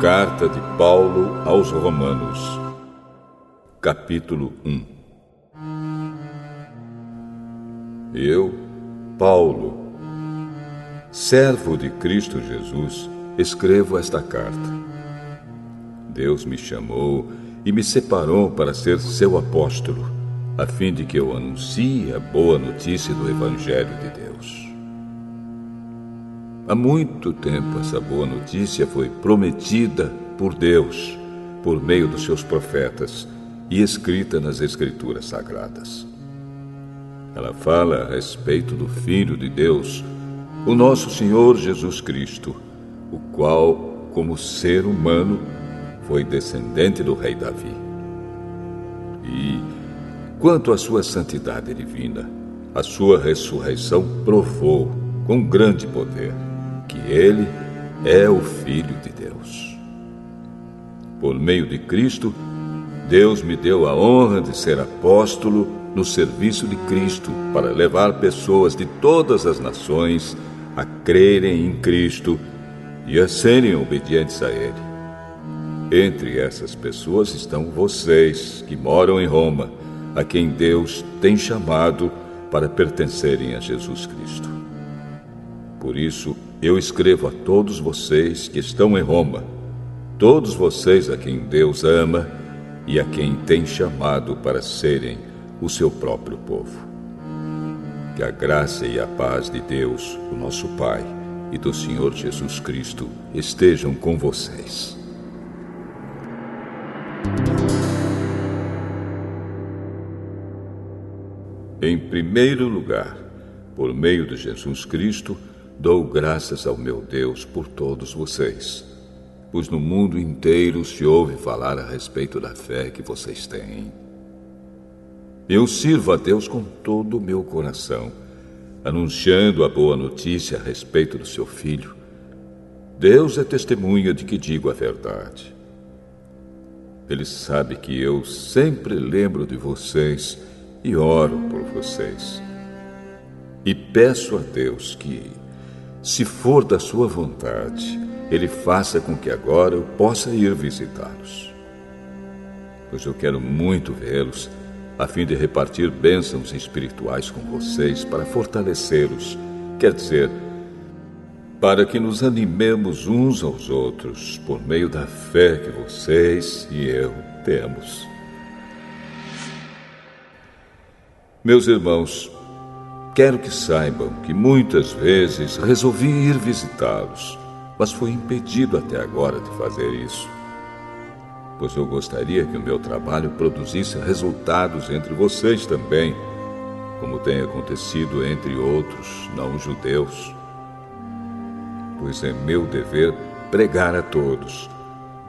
Carta de Paulo aos Romanos, capítulo 1. Eu, Paulo, servo de Cristo Jesus, escrevo esta carta. Deus me chamou e me separou para ser seu apóstolo, a fim de que eu anuncie a boa notícia do Evangelho de Deus. Há muito tempo essa boa notícia foi prometida por Deus, por meio dos seus profetas, e escrita nas Escrituras Sagradas. Ela fala a respeito do Filho de Deus, o nosso Senhor Jesus Cristo, o qual, como ser humano, foi descendente do rei Davi. E, quanto à sua santidade divina, a sua ressurreição provou, com grande poder, que ele é o Filho de Deus. Por meio de Cristo, Deus me deu a honra de ser apóstolo no serviço de Cristo para levar pessoas de todas as nações a crerem em Cristo e a serem obedientes a Ele. Entre essas pessoas estão vocês que moram em Roma, a quem Deus tem chamado para pertencerem a Jesus Cristo. Por isso, eu escrevo a todos vocês que estão em Roma, todos vocês a quem Deus ama e a quem tem chamado para serem o seu próprio povo. Que a graça e a paz de Deus, o nosso Pai, e do Senhor Jesus Cristo estejam com vocês. Em primeiro lugar, por meio de Jesus Cristo, dou graças ao meu Deus por todos vocês, pois no mundo inteiro se ouve falar a respeito da fé que vocês têm. Eu sirvo a Deus com todo o meu coração, anunciando a boa notícia a respeito do seu Filho. Deus é testemunha de que digo a verdade. Ele sabe que eu sempre lembro de vocês e oro por vocês. E peço a Deus que, se for da sua vontade, Ele faça com que agora eu possa ir visitá-los. Pois eu quero muito vê-los, a fim de repartir bênçãos espirituais com vocês para fortalecê-los, quer dizer, para que nos animemos uns aos outros por meio da fé que vocês e eu temos. Meus irmãos, quero que saibam que muitas vezes resolvi ir visitá-los, mas fui impedido até agora de fazer isso, pois eu gostaria que o meu trabalho produzisse resultados entre vocês também, como tem acontecido entre outros não-judeus. Pois é meu dever pregar a todos,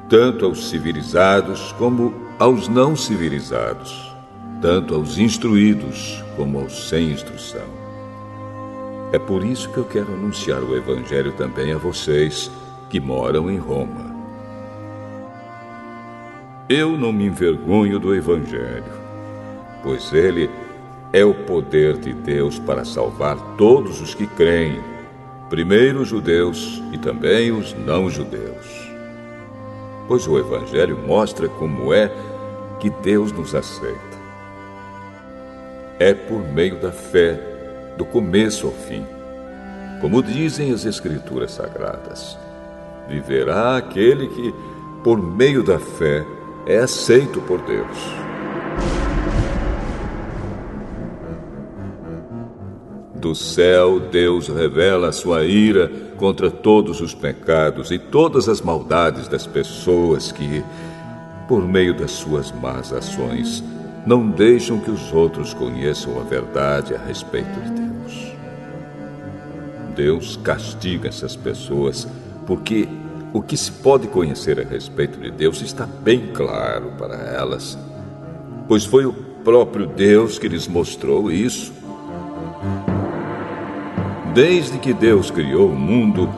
tanto aos civilizados como aos não civilizados, tanto aos instruídos como aos sem instrução. É por isso que eu quero anunciar o Evangelho também a vocês que moram em Roma. Eu não me envergonho do Evangelho, pois ele é o poder de Deus para salvar todos os que creem, primeiro os judeus e também os não-judeus. Pois o Evangelho mostra como é que Deus nos aceita. É por meio da fé, do começo ao fim. Como dizem as Escrituras Sagradas, viverá aquele que, por meio da fé, é aceito por Deus. Do céu, Deus revela a sua ira contra todos os pecados e todas as maldades das pessoas que, por meio das suas más ações, não deixam que os outros conheçam a verdade a respeito de Deus. Deus castiga essas pessoas porque o que se pode conhecer a respeito de Deus está bem claro para elas, pois foi o próprio Deus que lhes mostrou isso. Desde que Deus criou o mundo,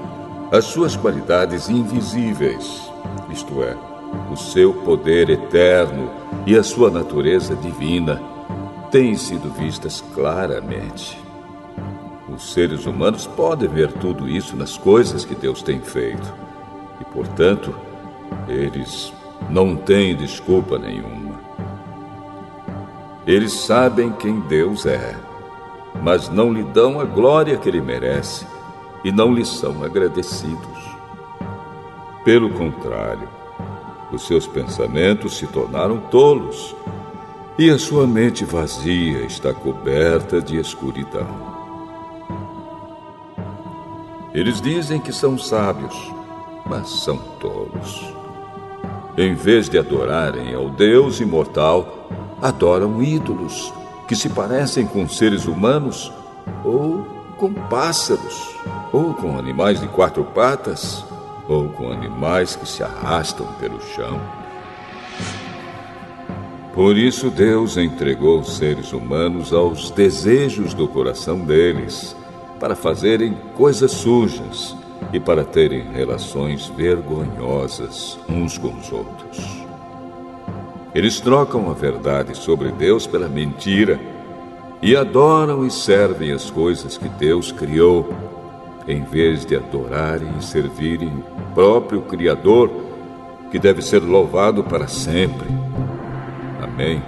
as suas qualidades invisíveis, isto é, o seu poder eterno e a sua natureza divina, têm sido vistas claramente. Os seres humanos podem ver tudo isso nas coisas que Deus tem feito e, portanto, Eles não têm desculpa nenhuma. Eles sabem quem Deus é, mas não lhe dão a glória que ele merece e não lhe são agradecidos. Pelo contrário, os seus pensamentos se tornaram tolos e a sua mente vazia está coberta de escuridão. Eles dizem que são sábios, mas são tolos. Em vez de adorarem ao Deus imortal, adoram ídolos que se parecem com seres humanos, ou com pássaros, ou com animais de 4 patas, ou com animais que se arrastam pelo chão. Por isso Deus entregou os seres humanos aos desejos do coração deles, para fazerem coisas sujas e para terem relações vergonhosas uns com os outros. Eles trocam a verdade sobre Deus pela mentira e adoram e servem as coisas que Deus criou, em vez de adorarem e servirem o próprio Criador, que deve ser louvado para sempre. Amém.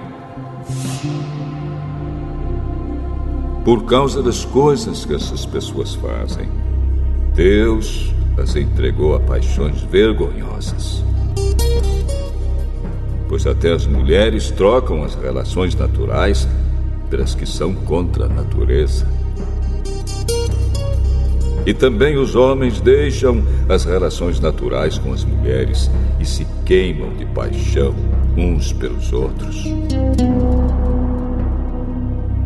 Por causa das coisas que essas pessoas fazem, Deus as entregou a paixões vergonhosas. Pois até as mulheres trocam as relações naturais pelas que são contra a natureza. E também os homens deixam as relações naturais com as mulheres e se queimam de paixão uns pelos outros.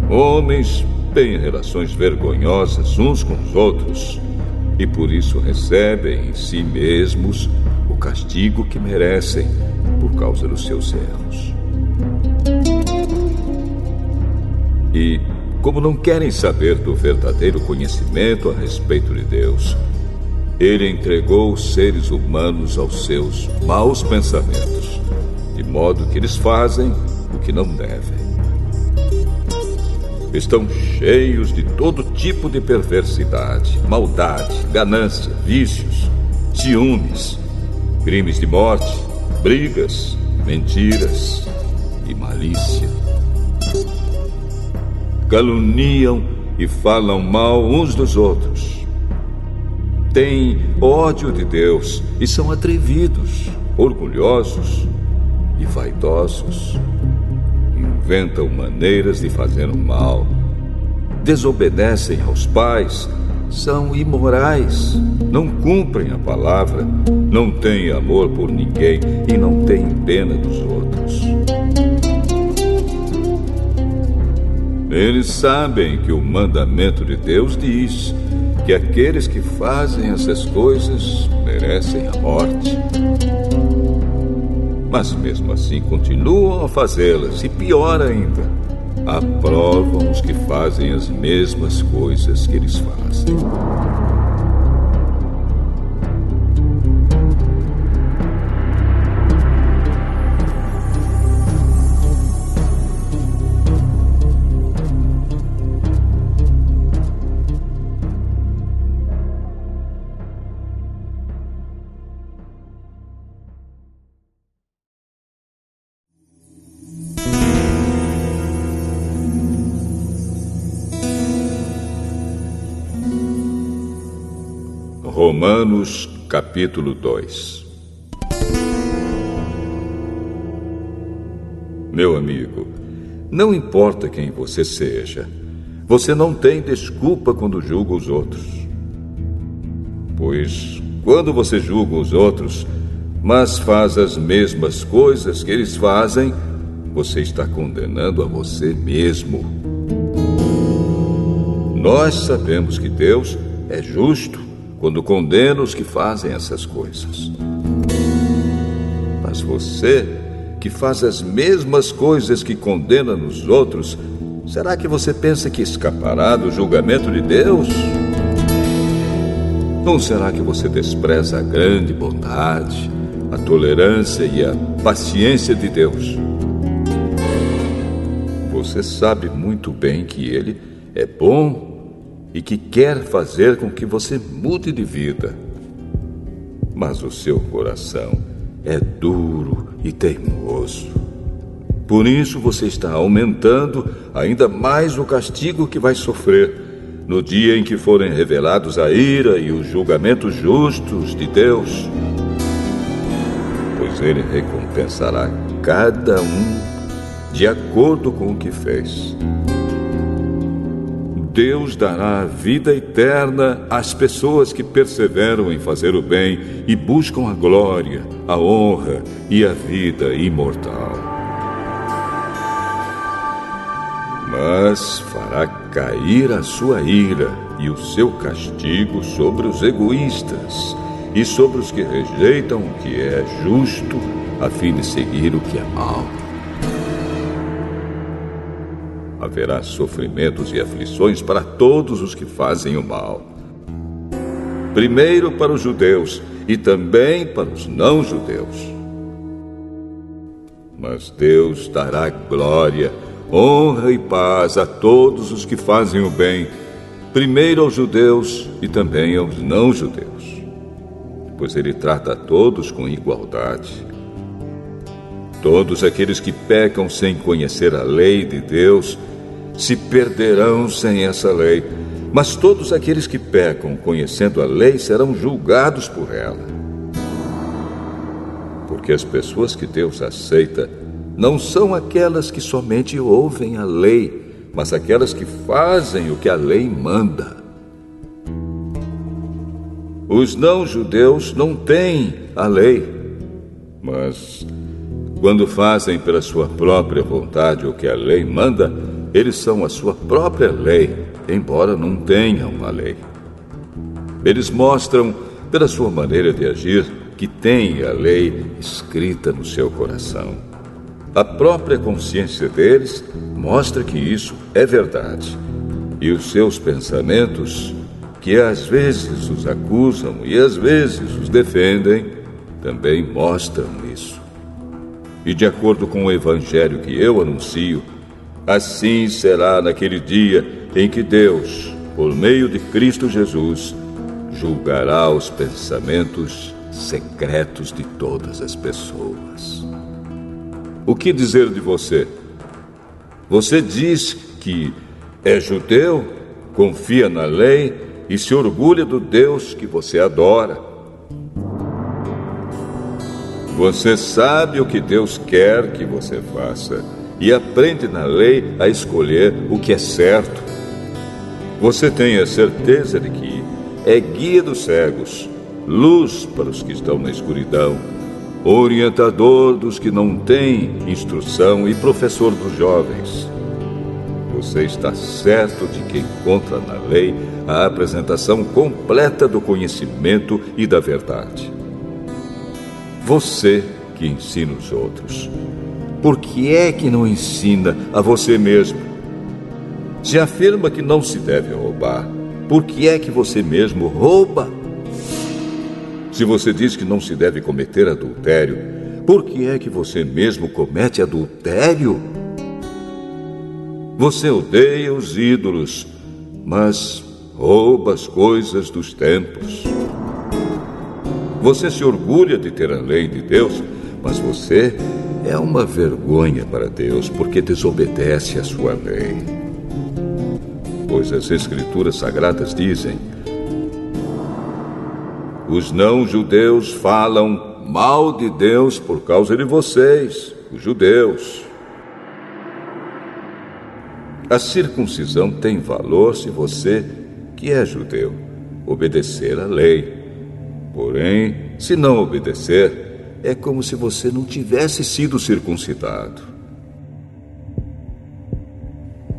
Homens têm relações vergonhosas uns com os outros e por isso recebem em si mesmos o castigo que merecem por causa dos seus erros. E, como não querem saber do verdadeiro conhecimento a respeito de Deus, ele entregou os seres humanos aos seus maus pensamentos, de modo que eles fazem o que não devem. Estão cheios de todo tipo de perversidade, maldade, ganância, vícios, ciúmes, crimes de morte, brigas, mentiras e malícia. Caluniam e falam mal uns dos outros. Têm ódio de Deus e são atrevidos, orgulhosos e vaidosos. Inventam maneiras de fazer o mal. Desobedecem aos pais, são imorais, não cumprem a palavra, não têm amor por ninguém e não têm pena dos outros. Eles sabem que o mandamento de Deus diz que aqueles que fazem essas coisas merecem a morte. Mas mesmo assim continuam a fazê-las e, pior ainda, aprovam os que fazem as mesmas coisas que eles fazem. Romanos, capítulo 2. Meu amigo, não importa quem você seja, você não tem desculpa quando julga os outros. Pois, quando você julga os outros, mas faz as mesmas coisas que eles fazem, você está condenando a você mesmo. Nós sabemos que Deus é justo quando condena os que fazem essas coisas. Mas você, que faz as mesmas coisas que condena nos outros, será que você pensa que escapará do julgamento de Deus? Ou será que você despreza a grande bondade, a tolerância e a paciência de Deus? Você sabe muito bem que Ele é bom e que quer fazer com que você mude de vida. Mas o seu coração é duro e teimoso. Por isso você está aumentando ainda mais o castigo que vai sofrer no dia em que forem revelados a ira e os julgamentos justos de Deus. Pois ele recompensará cada um de acordo com o que fez. Deus dará a vida eterna às pessoas que perseveram em fazer o bem e buscam a glória, a honra e a vida imortal. Mas fará cair a sua ira e o seu castigo sobre os egoístas e sobre os que rejeitam o que é justo a fim de seguir o que é mau. Haverá sofrimentos e aflições para todos os que fazem o mal. Primeiro para os judeus e também para os não-judeus. Mas Deus dará glória, honra e paz a todos os que fazem o bem, primeiro aos judeus e também aos não-judeus. Pois ele trata a todos com igualdade. Todos aqueles que pecam sem conhecer a lei de Deus se perderão sem essa lei, mas todos aqueles que pecam conhecendo a lei serão julgados por ela. Porque as pessoas que Deus aceita não são aquelas que somente ouvem a lei, mas aquelas que fazem o que a lei manda. Os não-judeus não têm a lei, mas quando fazem pela sua própria vontade o que a lei manda, eles são a sua própria lei, embora não tenham a lei. Eles mostram, pela sua maneira de agir, que têm a lei escrita no seu coração. A própria consciência deles mostra que isso é verdade. E os seus pensamentos, que às vezes os acusam e às vezes os defendem, também mostram isso. E de acordo com o evangelho que eu anuncio, assim será naquele dia em que Deus, por meio de Cristo Jesus, julgará os pensamentos secretos de todas as pessoas. O que dizer de você? Você diz que é judeu, confia na lei e se orgulha do Deus que você adora. Você sabe o que Deus quer que você faça e aprende na lei a escolher o que é certo. Você tem a certeza de que é guia dos cegos, luz para os que estão na escuridão, orientador dos que não têm instrução e professor dos jovens. Você está certo de que encontra na lei a apresentação completa do conhecimento e da verdade. Você que ensina os outros, por que é que não ensina a você mesmo? Se afirma que não se deve roubar, por que é que você mesmo rouba? Se você diz que não se deve cometer adultério, por que é que você mesmo comete adultério? Você odeia os ídolos, mas rouba as coisas dos templos. Você se orgulha de ter a lei de Deus, mas você é uma vergonha para Deus porque desobedece à sua lei. Pois as Escrituras Sagradas dizem: os não-judeus falam mal de Deus por causa de vocês, os judeus. A circuncisão tem valor se você, que é judeu, obedecer à lei. Porém, se não obedecer, é como se você não tivesse sido circuncidado.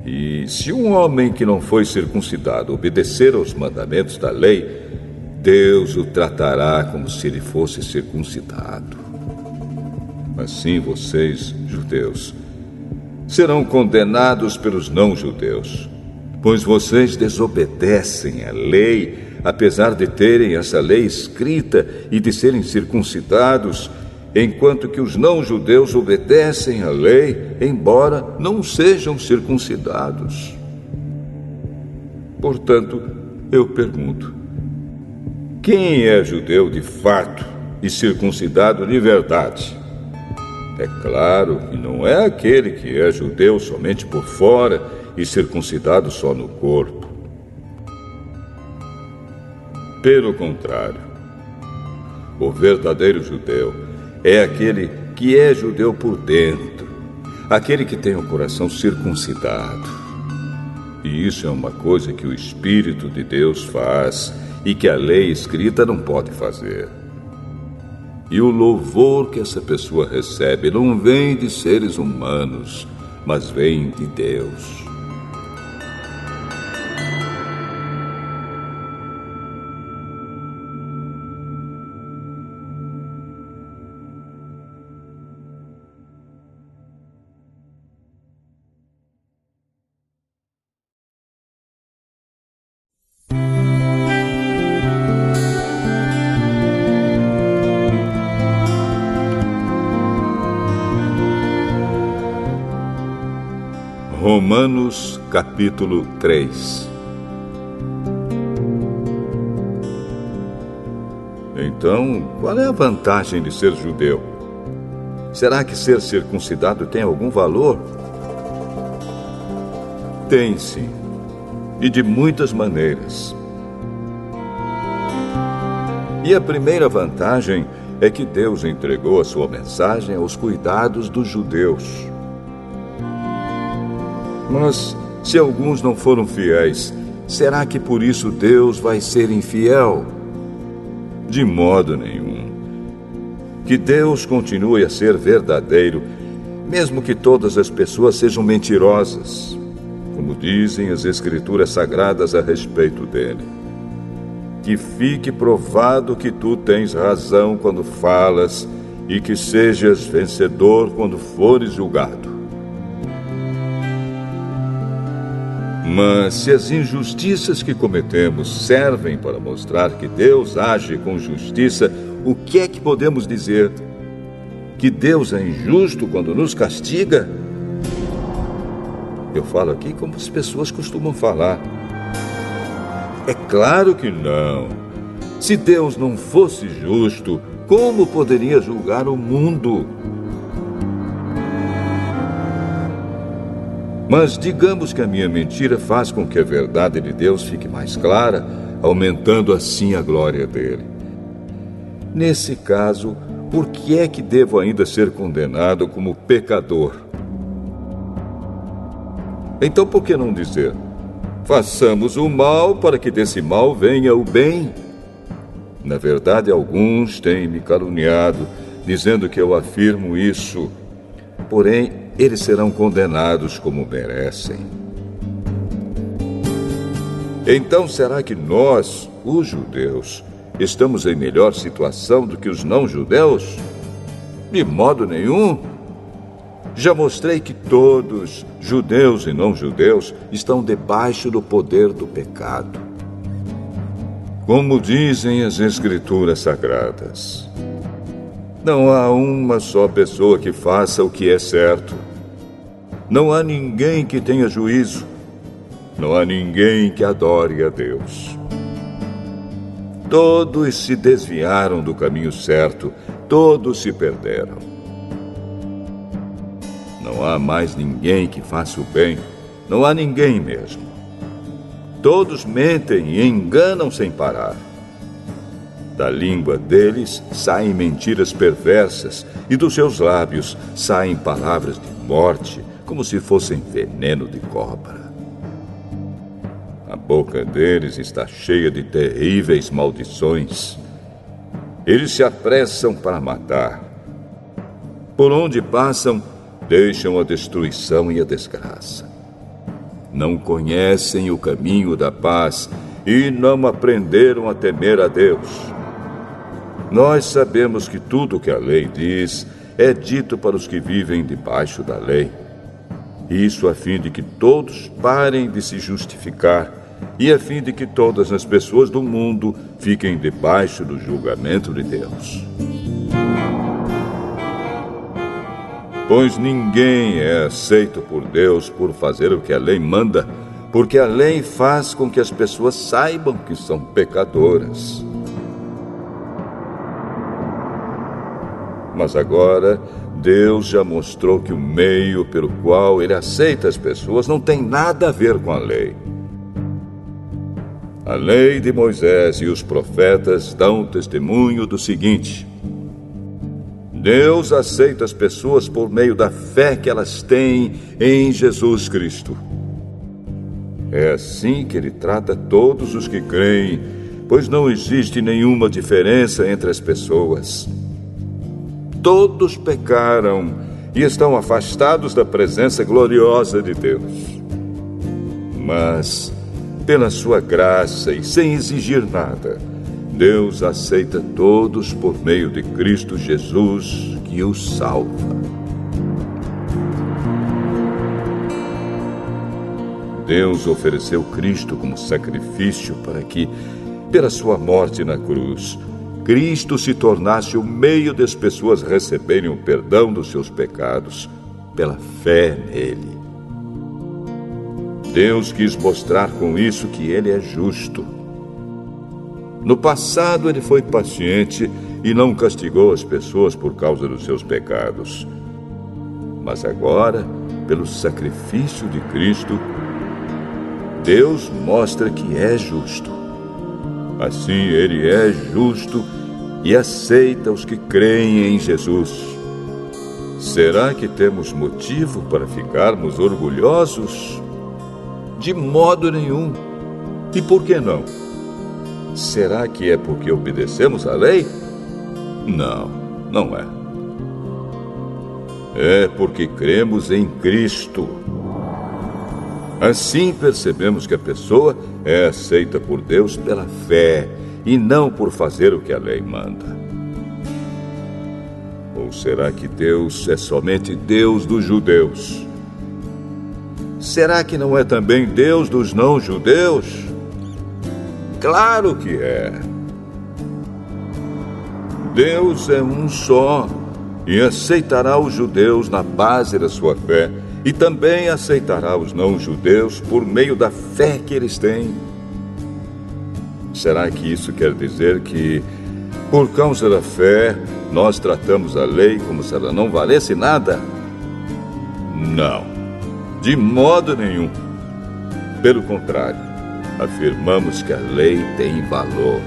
E se um homem que não foi circuncidado obedecer aos mandamentos da lei, Deus o tratará como se ele fosse circuncidado. Assim vocês, judeus, serão condenados pelos não-judeus, pois vocês desobedecem à lei, apesar de terem essa lei escrita e de serem circuncidados, enquanto que os não-judeus obedecem à lei, embora não sejam circuncidados. Portanto, eu pergunto: quem é judeu de fato e circuncidado de verdade. É claro que não é aquele que é judeu somente por fora e circuncidado só no corpo. Pelo contrário, o verdadeiro judeu é aquele que é judeu por dentro, aquele que tem o coração circuncidado. E isso é uma coisa que o Espírito de Deus faz e que a lei escrita não pode fazer. E o louvor que essa pessoa recebe não vem de seres humanos, mas vem de Deus. Romanos, capítulo 3. Então, qual é a vantagem de ser judeu? Será que ser circuncidado tem algum valor? Tem sim, e de muitas maneiras. E a primeira vantagem é que Deus entregou a sua mensagem aos cuidados dos judeus. Mas, se alguns não foram fiéis, será que por isso Deus vai ser infiel? De modo nenhum. Que Deus continue a ser verdadeiro, mesmo que todas as pessoas sejam mentirosas, como dizem as Escrituras Sagradas a respeito dele. Que fique provado que tu tens razão quando falas e que sejas vencedor quando fores julgado. Mas se as injustiças que cometemos servem para mostrar que Deus age com justiça, o que é que podemos dizer? Que Deus é injusto quando nos castiga? Eu falo aqui como as pessoas costumam falar. É claro que não. Se Deus não fosse justo, como poderia julgar o mundo? Mas digamos que a minha mentira faz com que a verdade de Deus fique mais clara, aumentando assim a glória dele. Nesse caso, por que é que devo ainda ser condenado como pecador? Então por que não dizer: façamos o mal para que desse mal venha o bem? Na verdade, alguns têm me caluniado, dizendo que eu afirmo isso. Porém, eles serão condenados como merecem. Então, será que nós, os judeus, estamos em melhor situação do que os não-judeus? De modo nenhum. Já mostrei que todos, judeus e não-judeus, estão debaixo do poder do pecado. Como dizem as Escrituras Sagradas, não há uma só pessoa que faça o que é certo. Não há ninguém que tenha juízo. Não há ninguém que adore a Deus. Todos se desviaram do caminho certo. Todos se perderam. Não há mais ninguém que faça o bem. Não há ninguém mesmo. Todos mentem e enganam sem parar. Da língua deles saem mentiras perversas e dos seus lábios saem palavras de morte, como se fossem veneno de cobra. A boca deles está cheia de terríveis maldições. Eles se apressam para matar. Por onde passam, deixam a destruição e a desgraça. Não conhecem o caminho da paz e não aprenderam a temer a Deus. Nós sabemos que tudo o que a lei diz é dito para os que vivem debaixo da lei. Isso a fim de que todos parem de se justificar e a fim de que todas as pessoas do mundo fiquem debaixo do julgamento de Deus. Pois ninguém é aceito por Deus por fazer o que a lei manda, porque a lei faz com que as pessoas saibam que são pecadoras. Mas agora, Deus já mostrou que o meio pelo qual ele aceita as pessoas não tem nada a ver com a lei. A lei de Moisés e os profetas dão testemunho do seguinte: Deus aceita as pessoas por meio da fé que elas têm em Jesus Cristo. É assim que ele trata todos os que creem, pois não existe nenhuma diferença entre as pessoas. Todos pecaram e estão afastados da presença gloriosa de Deus. Mas, pela sua graça e sem exigir nada, Deus aceita todos por meio de Cristo Jesus, que os salva. Deus ofereceu Cristo como sacrifício para que, pela sua morte na cruz, Cristo se tornasse o meio das pessoas receberem o perdão dos seus pecados pela fé nele. Deus quis mostrar com isso que ele é justo. No passado, ele foi paciente e não castigou as pessoas por causa dos seus pecados. Mas agora, pelo sacrifício de Cristo, Deus mostra que é justo. Assim, ele é justo e aceita os que creem em Jesus. Será que temos motivo para ficarmos orgulhosos? De modo nenhum. E por que não? Será que é porque obedecemos à lei? Não, não é. É porque cremos em Cristo. Assim percebemos que a pessoa é aceita por Deus pela fé e não por fazer o que a lei manda. Ou será que Deus é somente Deus dos judeus? Será que não é também Deus dos não-judeus? Claro que é. Deus é um só e aceitará os judeus na base da sua fé e também aceitará os não-judeus por meio da fé que eles têm. Será que isso quer dizer que, por causa da fé, nós tratamos a lei como se ela não valesse nada? Não, de modo nenhum. Pelo contrário, afirmamos que a lei tem valor.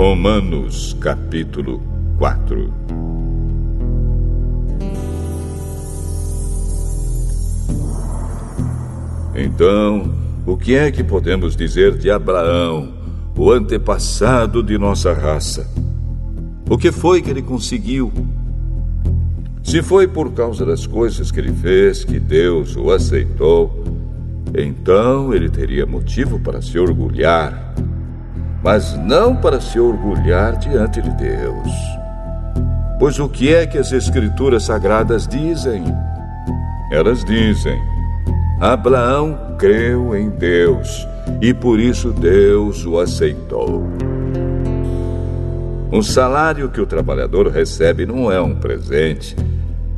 Romanos, capítulo 4. Então, o que é que podemos dizer de Abraão, o antepassado de nossa raça? O que foi que ele conseguiu? Se foi por causa das coisas que ele fez que Deus o aceitou, então ele teria motivo para se orgulhar, mas não para se orgulhar diante de Deus. Pois o que é que as Escrituras Sagradas dizem? Elas dizem: Abraão creu em Deus e por isso Deus o aceitou. O salário que o trabalhador recebe não é um presente,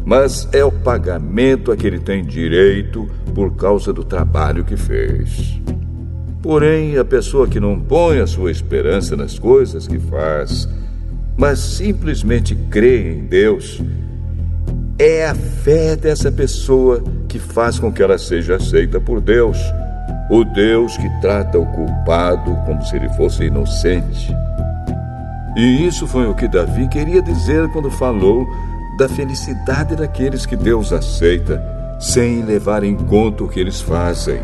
mas é o pagamento a que ele tem direito por causa do trabalho que fez. Porém, a pessoa que não põe a sua esperança nas coisas que faz, mas simplesmente crê em Deus, é a fé dessa pessoa que faz com que ela seja aceita por Deus, o Deus que trata o culpado como se ele fosse inocente. E isso foi o que Davi queria dizer quando falou da felicidade daqueles que Deus aceita, sem levar em conta o que eles fazem.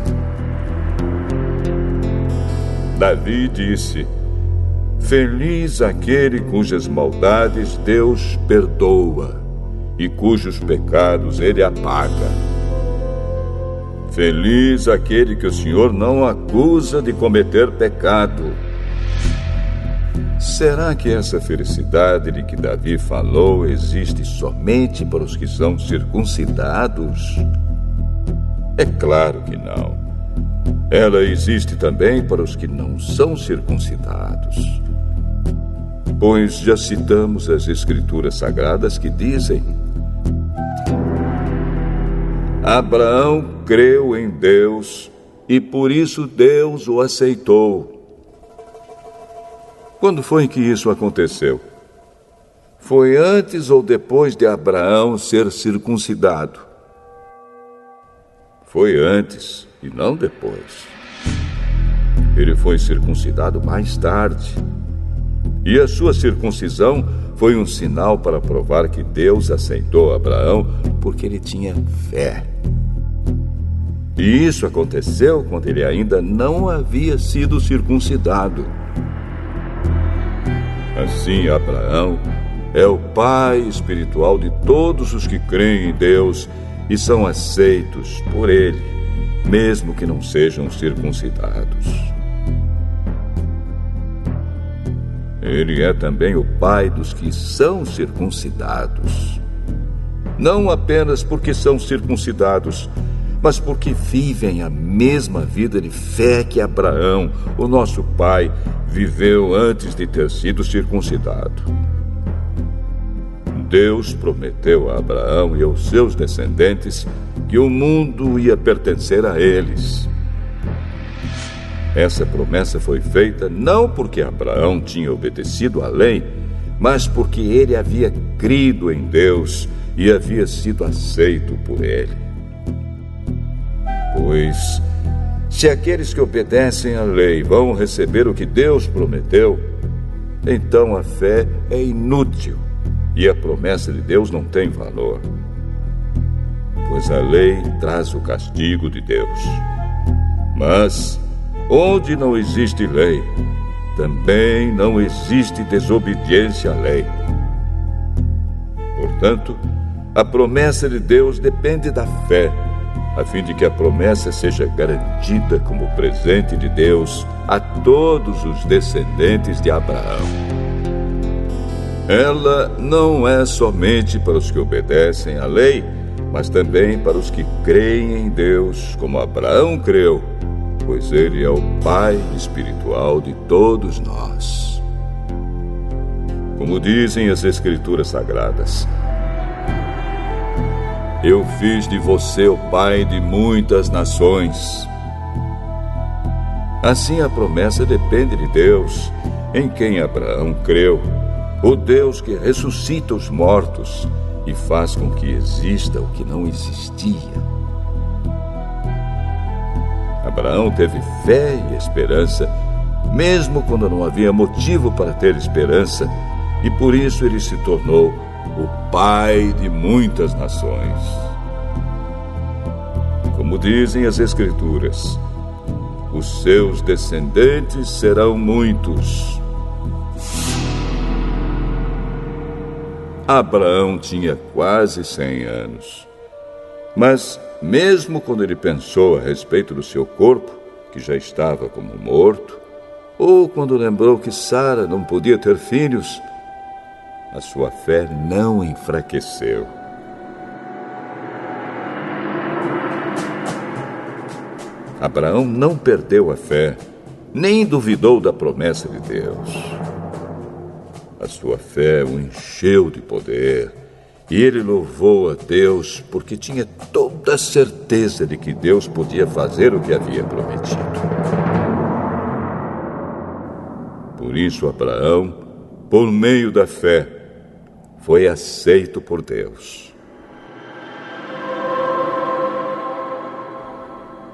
Davi disse: Feliz aquele cujas maldades Deus perdoa e cujos pecados ele apaga. Feliz aquele que o Senhor não acusa de cometer pecado. Será que essa felicidade de que Davi falou existe somente para os que são circuncidados? É claro que não. Ela existe também para os que não são circuncidados. Pois já citamos as Escrituras Sagradas que dizem: Abraão creu em Deus e por isso Deus o aceitou. Quando foi que isso aconteceu? Foi antes ou depois de Abraão ser circuncidado? Foi antes e não depois. Ele foi circuncidado mais tarde. E a sua circuncisão foi um sinal para provar que Deus aceitou Abraão porque ele tinha fé. E isso aconteceu quando ele ainda não havia sido circuncidado. Assim, Abraão é o pai espiritual de todos os que creem em Deus e são aceitos por Ele, mesmo que não sejam circuncidados. Ele é também o pai dos que são circuncidados. Não apenas porque são circuncidados, mas porque vivem a mesma vida de fé que Abraão, o nosso pai, viveu antes de ter sido circuncidado. Deus prometeu a Abraão e aos seus descendentes que o mundo ia pertencer a eles. Essa promessa foi feita não porque Abraão tinha obedecido à lei, mas porque ele havia crido em Deus e havia sido aceito por ele. Pois, se aqueles que obedecem à lei vão receber o que Deus prometeu, então a fé é inútil e a promessa de Deus não tem valor. Pois a lei traz o castigo de Deus. Mas, onde não existe lei, também não existe desobediência à lei. Portanto, a promessa de Deus depende da fé, a fim de que a promessa seja garantida como presente de Deus a todos os descendentes de Abraão. Ela não é somente para os que obedecem à lei, mas também para os que creem em Deus, como Abraão creu, pois ele é o pai espiritual de todos nós. Como dizem as Escrituras Sagradas: Eu fiz de você o pai de muitas nações. Assim a promessa depende de Deus, em quem Abraão creu, o Deus que ressuscita os mortos e faz com que exista o que não existia. Abraão teve fé e esperança, mesmo quando não havia motivo para ter esperança, e por isso ele se tornou o pai de muitas nações. Como dizem as Escrituras, os seus descendentes serão muitos. Abraão tinha quase 100 anos. Mas, mesmo quando ele pensou a respeito do seu corpo, que já estava como morto, ou quando lembrou que Sara não podia ter filhos, a sua fé não enfraqueceu. Abraão não perdeu a fé, nem duvidou da promessa de Deus. A sua fé o encheu de poder, e ele louvou a Deus porque tinha toda a certeza de que Deus podia fazer o que havia prometido. Por isso, Abraão, por meio da fé, foi aceito por Deus.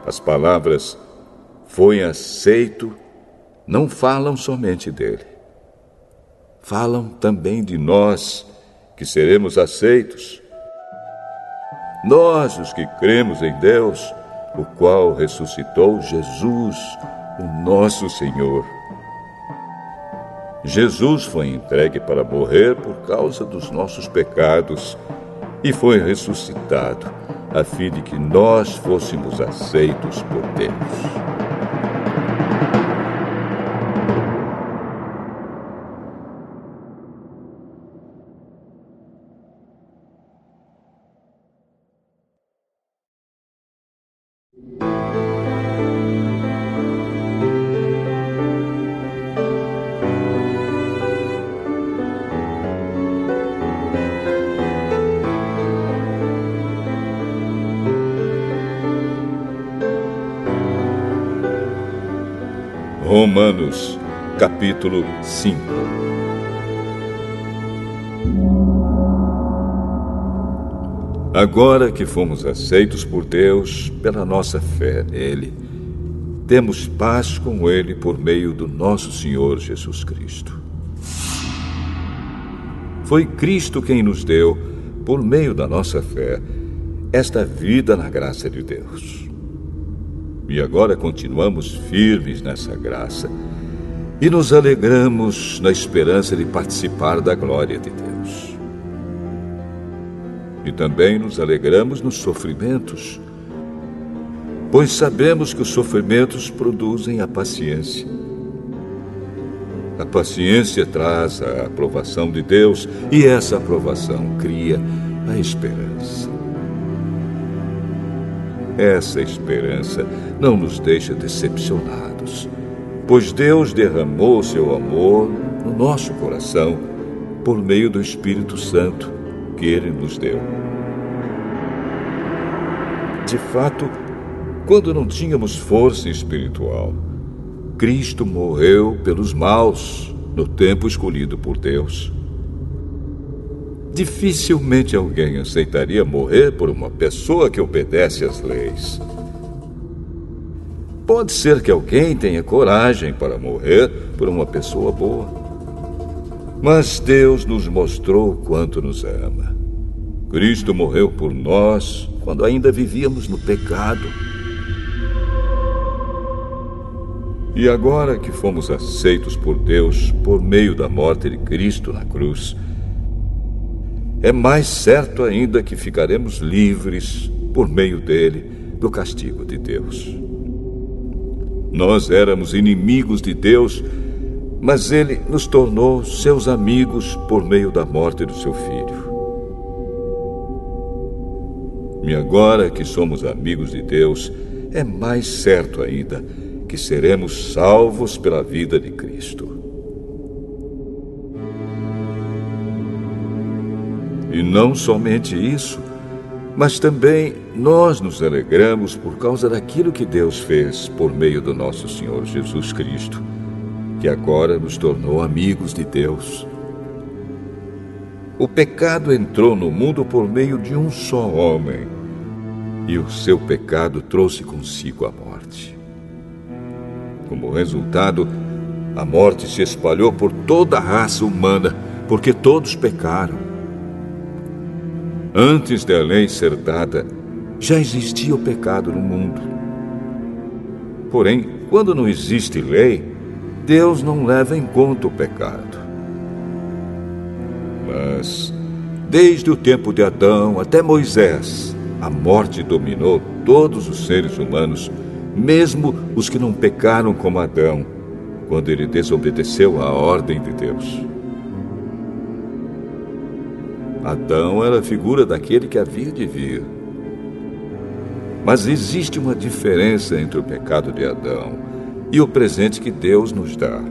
As palavras "foi aceito" não falam somente dele. Falam também de nós, que seremos aceitos. Nós, os que cremos em Deus, o qual ressuscitou Jesus, o nosso Senhor. Jesus foi entregue para morrer por causa dos nossos pecados e foi ressuscitado, a fim de que nós fôssemos aceitos por Deus. Romanos, capítulo 5. Agora que fomos aceitos por Deus pela nossa fé nele, temos paz com Ele por meio do nosso Senhor Jesus Cristo. Foi Cristo quem nos deu, por meio da nossa fé, esta vida na graça de Deus. E agora continuamos firmes nessa graça e nos alegramos na esperança de participar da glória de Deus. E também nos alegramos nos sofrimentos, pois sabemos que os sofrimentos produzem a paciência. A paciência traz a aprovação de Deus e essa aprovação cria a esperança. Essa esperança não nos deixa decepcionados, pois Deus derramou seu amor no nosso coração por meio do Espírito Santo que Ele nos deu. De fato, quando não tínhamos força espiritual, Cristo morreu pelos maus no tempo escolhido por Deus. Dificilmente alguém aceitaria morrer por uma pessoa que obedece às leis. Pode ser que alguém tenha coragem para morrer por uma pessoa boa. Mas Deus nos mostrou o quanto nos ama. Cristo morreu por nós quando ainda vivíamos no pecado. E agora que fomos aceitos por Deus por meio da morte de Cristo na cruz, é mais certo ainda que ficaremos livres, por meio dele, do castigo de Deus. Nós éramos inimigos de Deus, mas ele nos tornou seus amigos por meio da morte do seu Filho. E agora que somos amigos de Deus, é mais certo ainda que seremos salvos pela vida de Cristo. E não somente isso, mas também nós nos alegramos por causa daquilo que Deus fez por meio do nosso Senhor Jesus Cristo, que agora nos tornou amigos de Deus. O pecado entrou no mundo por meio de um só homem, e o seu pecado trouxe consigo a morte. Como resultado, a morte se espalhou por toda a raça humana, porque todos pecaram. Antes da lei ser dada, já existia o pecado no mundo. Porém, quando não existe lei, Deus não leva em conta o pecado. Mas, desde o tempo de Adão até Moisés, a morte dominou todos os seres humanos, mesmo os que não pecaram como Adão, quando ele desobedeceu à ordem de Deus. Adão era a figura daquele que havia de vir. Mas existe uma diferença entre o pecado de Adão e o presente que Deus nos dá.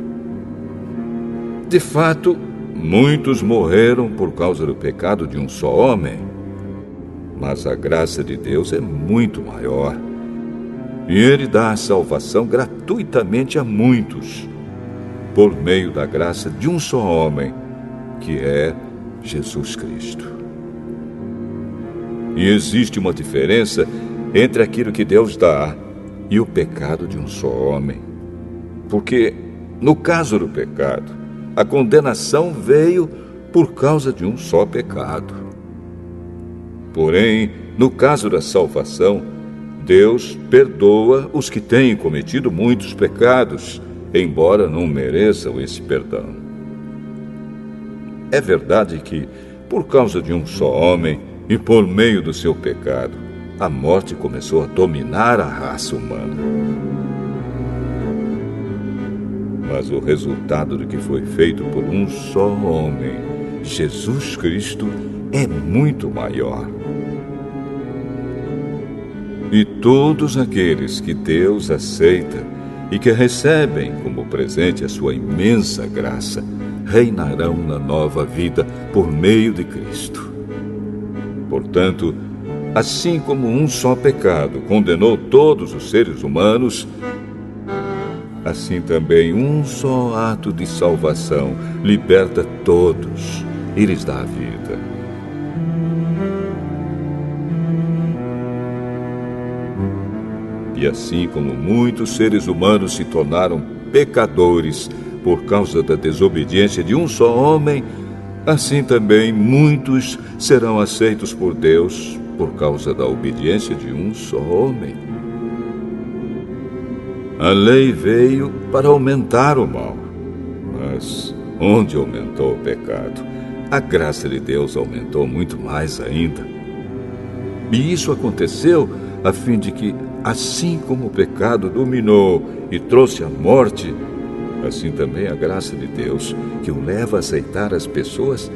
De fato, muitos morreram por causa do pecado de um só homem, mas a graça de Deus é muito maior. E Ele dá a salvação gratuitamente a muitos, por meio da graça de um só homem, que é Jesus Cristo. E existe uma diferença entre aquilo que Deus dá e o pecado de um só homem. Porque, no caso do pecado, a condenação veio por causa de um só pecado. Porém, no caso da salvação, Deus perdoa os que têm cometido muitos pecados, embora não mereçam esse perdão. É verdade que, por causa de um só homem e por meio do seu pecado, a morte começou a dominar a raça humana. Mas o resultado do que foi feito por um só homem, Jesus Cristo, é muito maior. E todos aqueles que Deus aceita e que recebem como presente a sua imensa graça, reinarão na nova vida por meio de Cristo. Portanto, assim como um só pecado condenou todos os seres humanos, assim também um só ato de salvação liberta todos e lhes dá a vida. E assim como muitos seres humanos se tornaram pecadores por causa da desobediência de um só homem, assim também muitos serão aceitos por Deus por causa da obediência de um só homem. A lei veio para aumentar o mal, mas onde aumentou o pecado, a graça de Deus aumentou muito mais ainda. E isso aconteceu a fim de que, assim como o pecado dominou e trouxe a morte, assim também a graça de Deus, que o leva a aceitar as pessoas,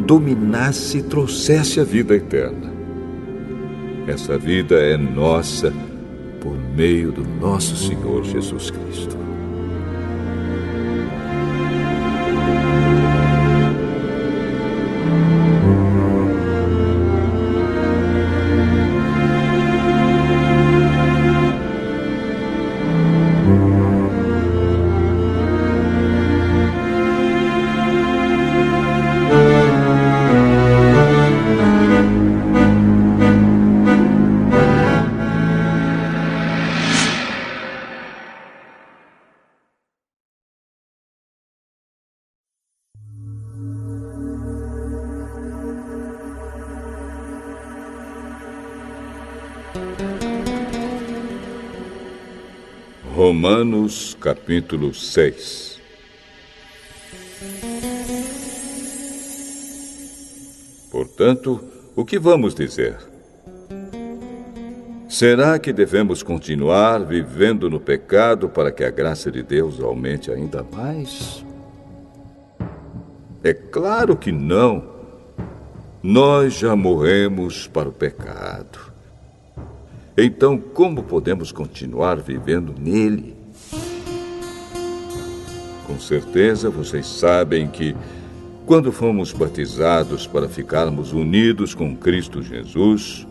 dominasse e trouxesse a vida eterna. Essa vida é nossa por meio do nosso Senhor Jesus Cristo. Romanos capítulo 6. Portanto, o que vamos dizer? Será que devemos continuar vivendo no pecado para que a graça de Deus aumente ainda mais? É claro que não. Nós já morremos para o pecado. Então, como podemos continuar vivendo nele? Com certeza vocês sabem que, quando fomos batizados para ficarmos unidos com Cristo Jesus,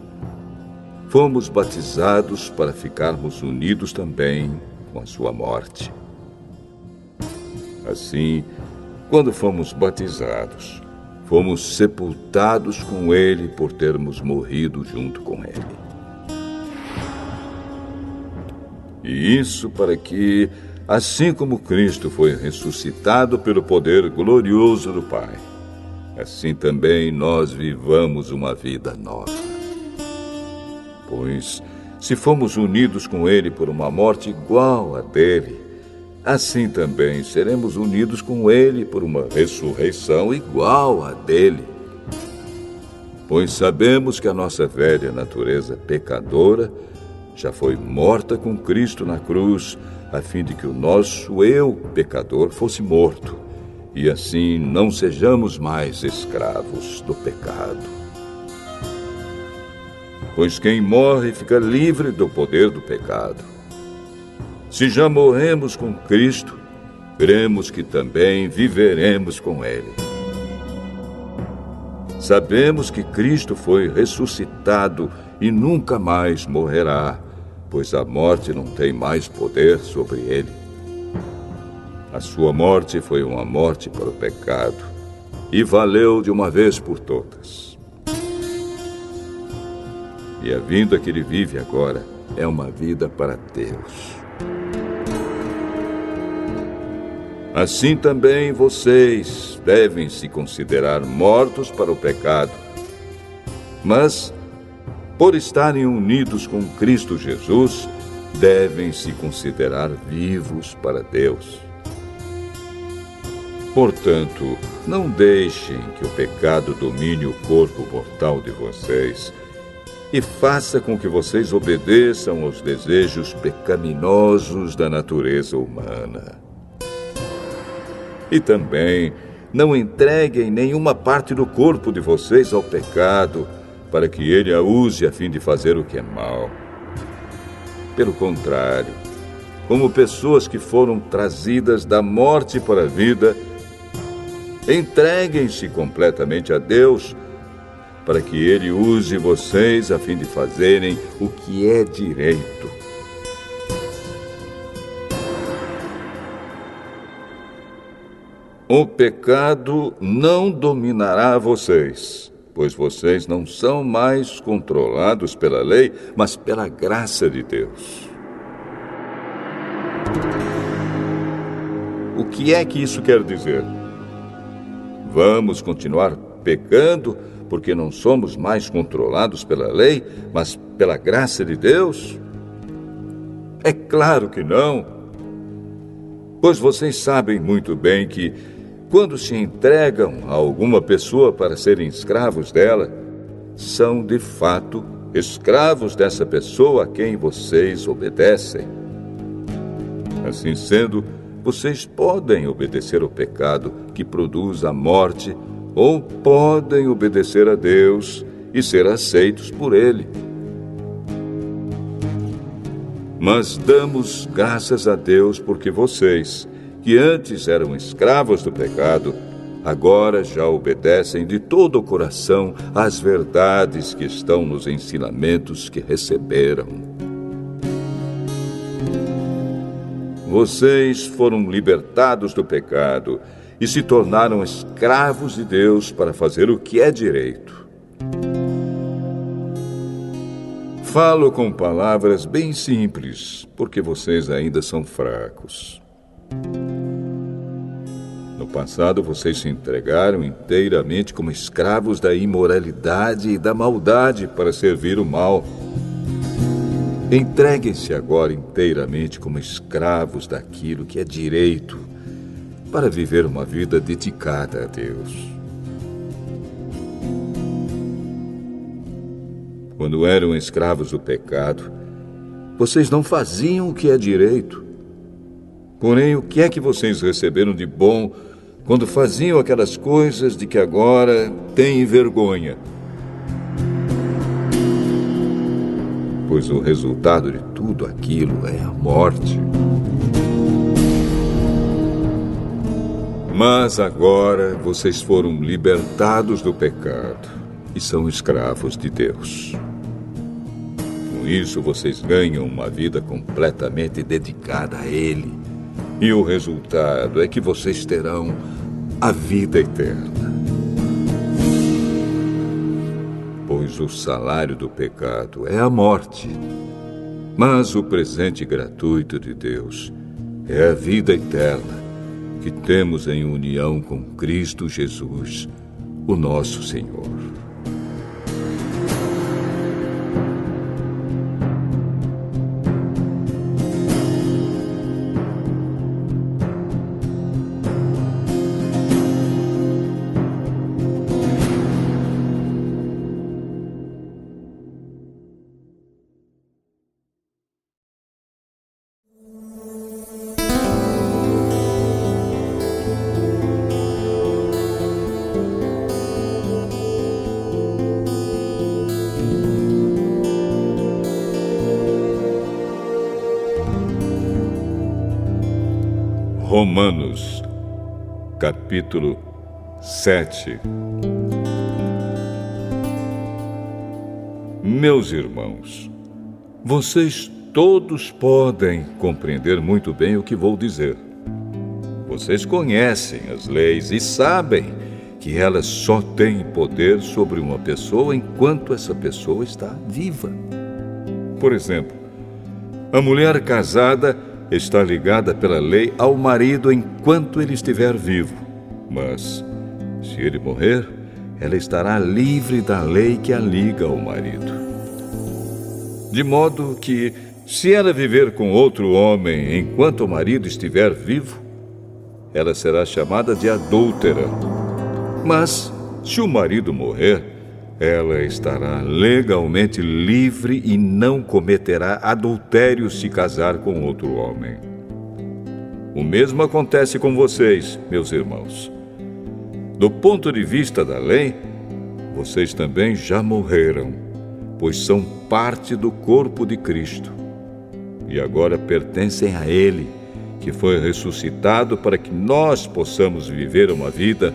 fomos batizados para ficarmos unidos também com a sua morte. Assim, quando fomos batizados, fomos sepultados com ele por termos morrido junto com ele. E isso para que, assim como Cristo foi ressuscitado pelo poder glorioso do Pai, assim também nós vivamos uma vida nova. Pois, se fomos unidos com Ele por uma morte igual à dele, assim também seremos unidos com Ele por uma ressurreição igual à dele. Pois sabemos que a nossa velha natureza pecadora já foi morta com Cristo na cruz, a fim de que o nosso eu pecador fosse morto, e assim não sejamos mais escravos do pecado. Pois quem morre fica livre do poder do pecado. Se já morremos com Cristo, cremos que também viveremos com Ele. Sabemos que Cristo foi ressuscitado e nunca mais morrerá, pois a morte não tem mais poder sobre ele. A sua morte foi uma morte para o pecado e valeu de uma vez por todas. E a vida que ele vive agora é uma vida para Deus. Assim também vocês devem se considerar mortos para o pecado, mas, por estarem unidos com Cristo Jesus, devem se considerar vivos para Deus. Portanto, não deixem que o pecado domine o corpo mortal de vocês e faça com que vocês obedeçam aos desejos pecaminosos da natureza humana. E também não entreguem nenhuma parte do corpo de vocês ao pecado, para que ele a use a fim de fazer o que é mal. Pelo contrário, como pessoas que foram trazidas da morte para a vida, entreguem-se completamente a Deus, para que ele use vocês a fim de fazerem o que é direito. O pecado não dominará vocês, pois vocês não são mais controlados pela lei, mas pela graça de Deus. O que é que isso quer dizer? Vamos continuar pecando porque não somos mais controlados pela lei, mas pela graça de Deus? É claro que não. Pois vocês sabem muito bem que, quando se entregam a alguma pessoa para serem escravos dela, são de fato escravos dessa pessoa a quem vocês obedecem. Assim sendo, vocês podem obedecer ao pecado que produz a morte, ou podem obedecer a Deus e ser aceitos por Ele. Mas damos graças a Deus porque vocês, que antes eram escravos do pecado, agora já obedecem de todo o coração às verdades que estão nos ensinamentos que receberam. Vocês foram libertados do pecado e se tornaram escravos de Deus para fazer o que é direito. Falo com palavras bem simples, porque vocês ainda são fracos. No passado, vocês se entregaram inteiramente como escravos da imoralidade e da maldade para servir o mal. Entreguem-se agora inteiramente como escravos daquilo que é direito, para viver uma vida dedicada a Deus. Quando eram escravos do pecado, vocês não faziam o que é direito. Porém, o que é que vocês receberam de bom quando faziam aquelas coisas de que agora têm vergonha? Pois o resultado de tudo aquilo é a morte. Mas agora vocês foram libertados do pecado e são escravos de Deus. Com isso, vocês ganham uma vida completamente dedicada a Ele. E o resultado é que vocês terão a vida eterna. Pois o salário do pecado é a morte, mas o presente gratuito de Deus é a vida eterna que temos em união com Cristo Jesus, o nosso Senhor. Romanos, capítulo 7. Meus irmãos, vocês todos podem compreender muito bem o que vou dizer. Vocês conhecem as leis e sabem que elas só têm poder sobre uma pessoa enquanto essa pessoa está viva. Por exemplo, a mulher casada está ligada pela lei ao marido enquanto ele estiver vivo. Mas, se ele morrer, ela estará livre da lei que a liga ao marido. De modo que, se ela viver com outro homem enquanto o marido estiver vivo, ela será chamada de adúltera. Mas, se o marido morrer, ela estará legalmente livre e não cometerá adultério se casar com outro homem. O mesmo acontece com vocês, meus irmãos. Do ponto de vista da lei, vocês também já morreram, pois são parte do corpo de Cristo. E agora pertencem a Ele, que foi ressuscitado para que nós possamos viver uma vida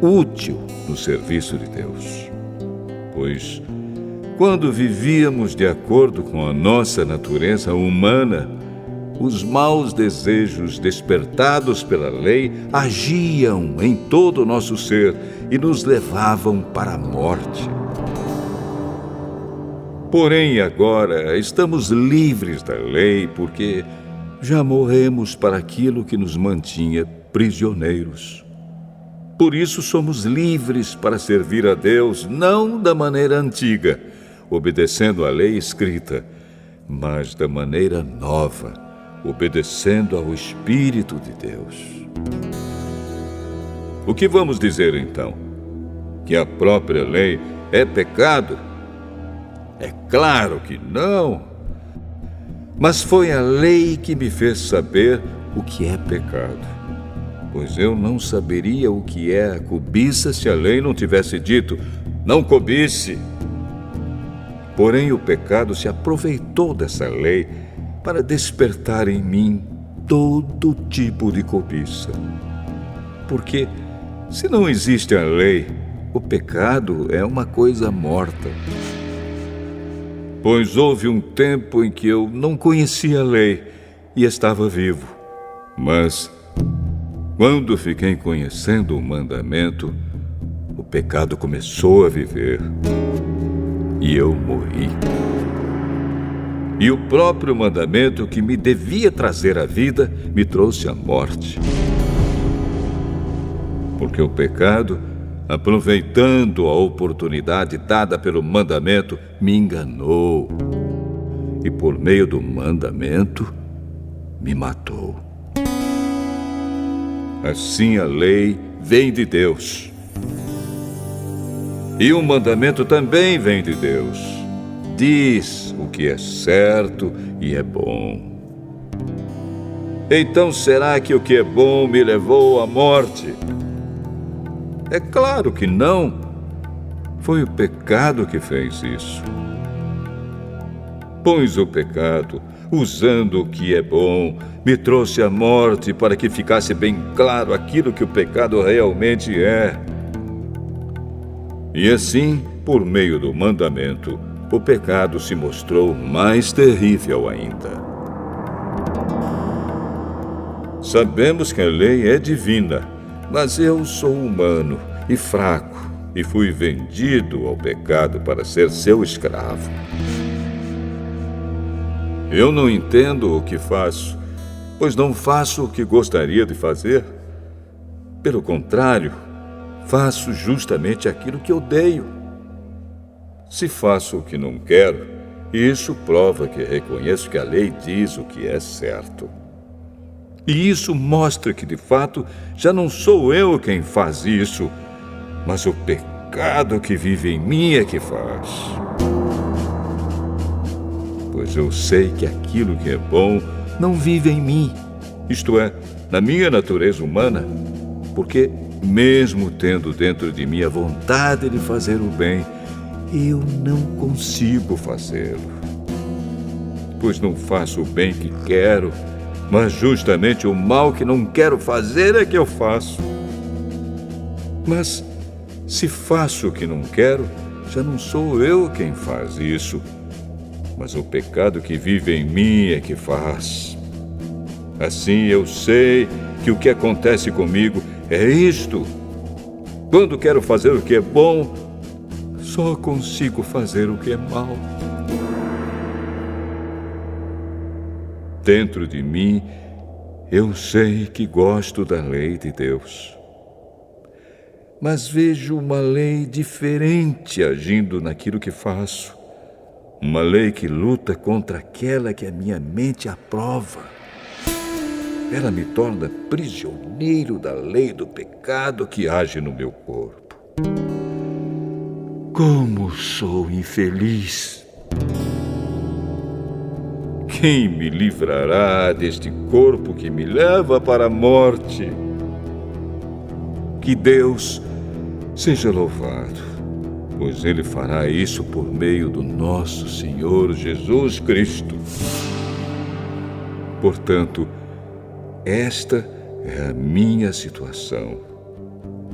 útil no serviço de Deus. Pois, quando vivíamos de acordo com a nossa natureza humana, os maus desejos despertados pela lei agiam em todo o nosso ser e nos levavam para a morte. Porém, agora estamos livres da lei porque já morremos para aquilo que nos mantinha prisioneiros. Por isso somos livres para servir a Deus, não da maneira antiga, obedecendo à lei escrita, mas da maneira nova, obedecendo ao Espírito de Deus. O que vamos dizer então? Que a própria lei é pecado? É claro que não. Mas foi a lei que me fez saber o que é pecado. Pois eu não saberia o que é a cobiça se a lei não tivesse dito: não cobice. Porém, o pecado se aproveitou dessa lei para despertar em mim todo tipo de cobiça. Porque, se não existe a lei, o pecado é uma coisa morta. Pois houve um tempo em que eu não conhecia a lei e estava vivo. Mas, quando fiquei conhecendo o mandamento, o pecado começou a viver. E eu morri. E o próprio mandamento que me devia trazer a vida me trouxe a morte. Porque o pecado, aproveitando a oportunidade dada pelo mandamento, me enganou. E por meio do mandamento, me matou. Assim a lei vem de Deus. E o mandamento também vem de Deus. Diz o que é certo e é bom. Então será que o que é bom me levou à morte? É claro que não. Foi o pecado que fez isso. Pois o pecado, usando o que é bom, me trouxe a morte para que ficasse bem claro aquilo que o pecado realmente é. E assim, por meio do mandamento, o pecado se mostrou mais terrível ainda. Sabemos que a lei é divina, mas eu sou humano e fraco e fui vendido ao pecado para ser seu escravo. Eu não entendo o que faço, pois não faço o que gostaria de fazer. Pelo contrário, faço justamente aquilo que odeio. Se faço o que não quero, isso prova que reconheço que a lei diz o que é certo. E isso mostra que, de fato, já não sou eu quem faz isso, mas o pecado que vive em mim é que faz. Pois eu sei que aquilo que é bom não vive em mim, isto é, na minha natureza humana, porque, mesmo tendo dentro de mim a vontade de fazer o bem, eu não consigo fazê-lo. Pois não faço o bem que quero, mas justamente o mal que não quero fazer é que eu faço. Mas, se faço o que não quero, já não sou eu quem faz isso, mas o pecado que vive em mim é que faz. Assim eu sei que o que acontece comigo é isto. Quando quero fazer o que é bom, só consigo fazer o que é mal. Dentro de mim, eu sei que gosto da lei de Deus. Mas vejo uma lei diferente agindo naquilo que faço. Uma lei que luta contra aquela que a minha mente aprova. Ela me torna prisioneiro da lei do pecado que age no meu corpo. Como sou infeliz! Quem me livrará deste corpo que me leva para a morte? Que Deus seja louvado, pois Ele fará isso por meio do nosso Senhor Jesus Cristo. Portanto, esta é a minha situação.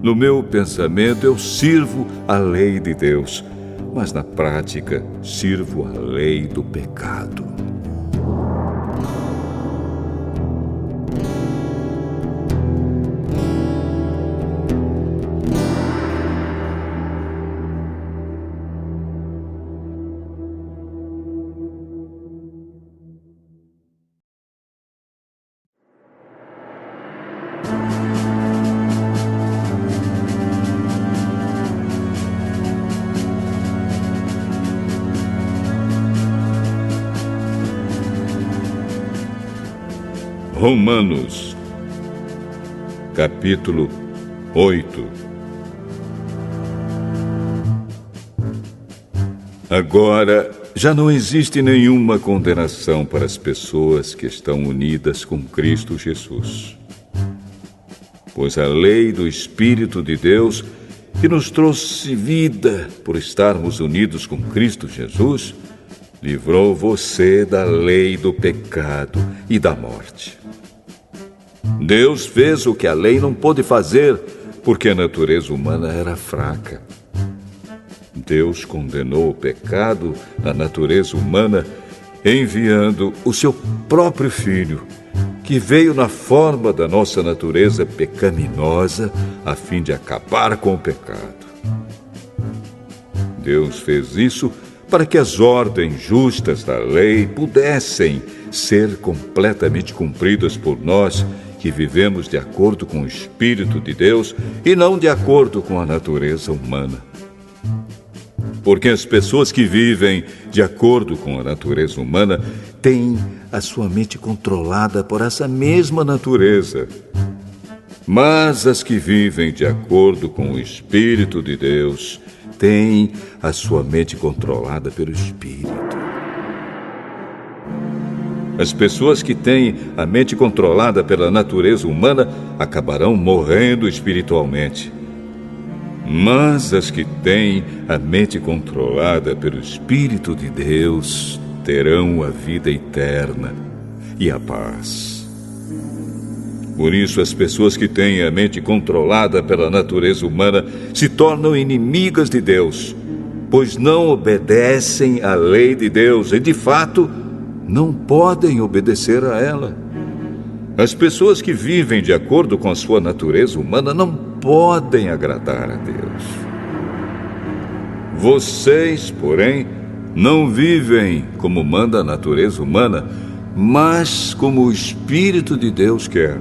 No meu pensamento, eu sirvo a lei de Deus, mas na prática, sirvo a lei do pecado. Romanos, capítulo 8. Agora, já não existe nenhuma condenação para as pessoas que estão unidas com Cristo Jesus. Pois a lei do Espírito de Deus, que nos trouxe vida por estarmos unidos com Cristo Jesus, livrou você da lei do pecado e da morte. Deus fez o que a lei não pôde fazer, porque a natureza humana era fraca. Deus condenou o pecado na natureza humana, enviando o seu próprio Filho, que veio na forma da nossa natureza pecaminosa, a fim de acabar com o pecado. Deus fez isso para que as ordens justas da lei pudessem ser completamente cumpridas por nós, que vivemos de acordo com o Espírito de Deus e não de acordo com a natureza humana. Porque as pessoas que vivem de acordo com a natureza humana têm a sua mente controlada por essa mesma natureza. Mas as que vivem de acordo com o Espírito de Deus têm a sua mente controlada pelo Espírito. As pessoas que têm a mente controlada pela natureza humana acabarão morrendo espiritualmente. Mas as que têm a mente controlada pelo Espírito de Deus terão a vida eterna e a paz. Por isso, as pessoas que têm a mente controlada pela natureza humana se tornam inimigas de Deus, pois não obedecem à lei de Deus e, de fato, não podem obedecer a ela. As pessoas que vivem de acordo com a sua natureza humana não podem agradar a Deus. Vocês, porém, não vivem como manda a natureza humana, mas como o Espírito de Deus quer,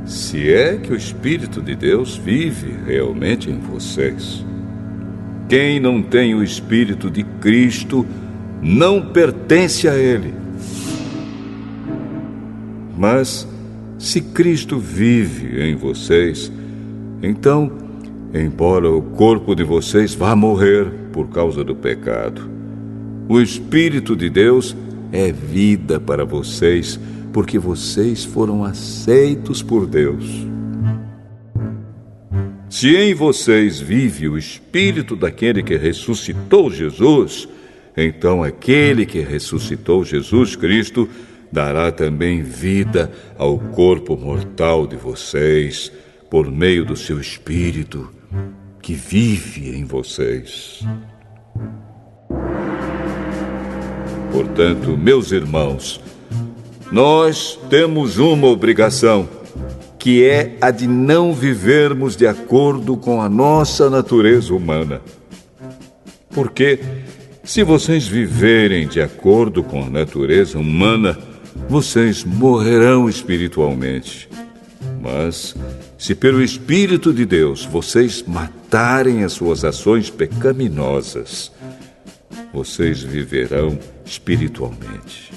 se é que o Espírito de Deus vive realmente em vocês. Quem não tem o Espírito de Cristo não pertence a Ele. Mas, se Cristo vive em vocês, então, embora o corpo de vocês vá morrer por causa do pecado, o Espírito de Deus é vida para vocês, porque vocês foram aceitos por Deus. Se em vocês vive o Espírito daquele que ressuscitou Jesus, então aquele que ressuscitou Jesus Cristo dará também vida ao corpo mortal de vocês, por meio do seu Espírito, que vive em vocês. Portanto, meus irmãos, nós temos uma obrigação, que é a de não vivermos de acordo com a nossa natureza humana. Porque, se vocês viverem de acordo com a natureza humana, vocês morrerão espiritualmente. Mas, se pelo Espírito de Deus vocês matarem as suas ações pecaminosas, vocês viverão espiritualmente.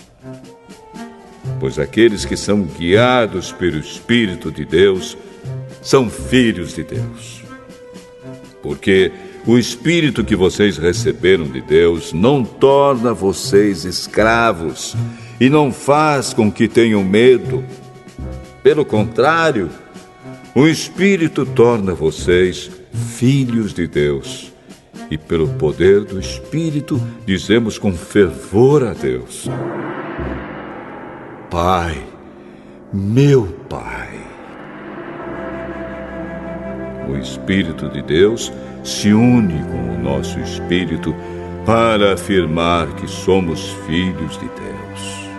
Pois aqueles que são guiados pelo Espírito de Deus são filhos de Deus. Porque o Espírito que vocês receberam de Deus não torna vocês escravos e não faz com que tenham medo. Pelo contrário, o Espírito torna vocês filhos de Deus. E pelo poder do Espírito dizemos com fervor a Deus: Pai, meu Pai. O Espírito de Deus se une com o nosso espírito para afirmar que somos filhos de Deus.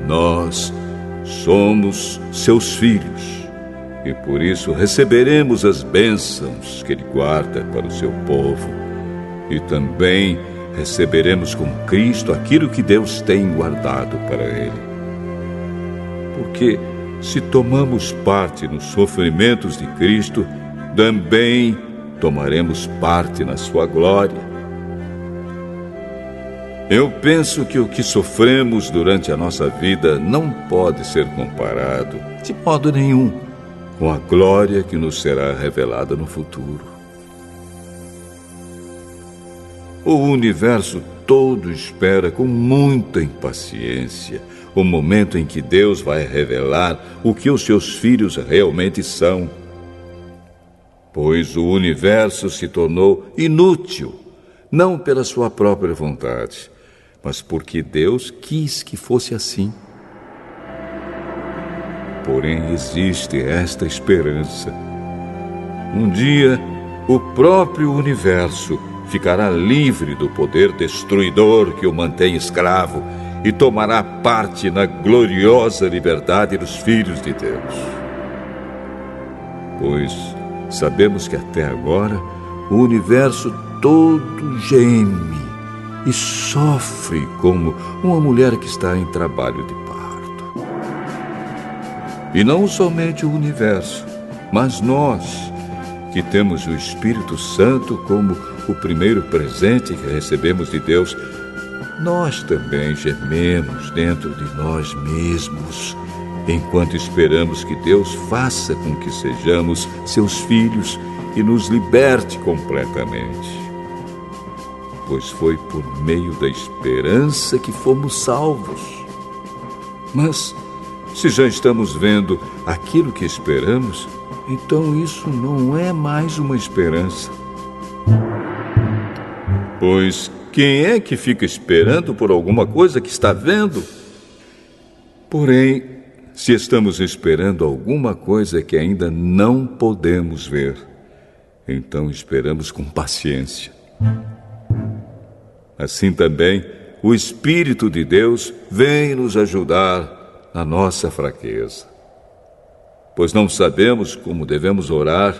Nós somos seus filhos e por isso receberemos as bênçãos que Ele guarda para o seu povo e também receberemos com Cristo aquilo que Deus tem guardado para Ele. Porque se tomamos parte nos sofrimentos de Cristo, também tomaremos parte na sua glória. Eu penso que o que sofremos durante a nossa vida não pode ser comparado, de modo nenhum, com a glória que nos será revelada no futuro. O universo todo espera com muita impaciência o momento em que Deus vai revelar o que os seus filhos realmente são. Pois o universo se tornou inútil, não pela sua própria vontade, mas porque Deus quis que fosse assim. Porém, existe esta esperança. Um dia, o próprio universo ficará livre do poder destruidor que o mantém escravo e tomará parte na gloriosa liberdade dos filhos de Deus. Pois sabemos que até agora o universo todo geme e sofre como uma mulher que está em trabalho de parto. E não somente o universo, mas nós, que temos o Espírito Santo como o primeiro presente que recebemos de Deus, nós também gememos dentro de nós mesmos, enquanto esperamos que Deus faça com que sejamos seus filhos e nos liberte completamente. Pois foi por meio da esperança que fomos salvos. Mas, se já estamos vendo aquilo que esperamos, então isso não é mais uma esperança. Pois quem é que fica esperando por alguma coisa que está vendo? Porém, se estamos esperando alguma coisa que ainda não podemos ver, então esperamos com paciência. Assim também, o Espírito de Deus vem nos ajudar na nossa fraqueza. Pois não sabemos como devemos orar,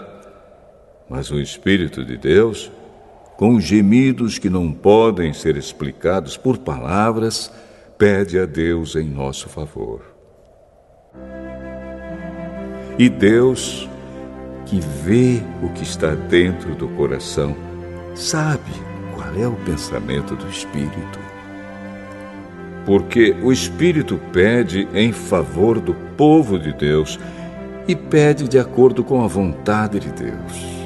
mas o Espírito de Deus, com gemidos que não podem ser explicados por palavras, pede a Deus em nosso favor. E Deus, que vê o que está dentro do coração, sabe qual é o pensamento do Espírito. Porque o Espírito pede em favor do povo de Deus e pede de acordo com a vontade de Deus.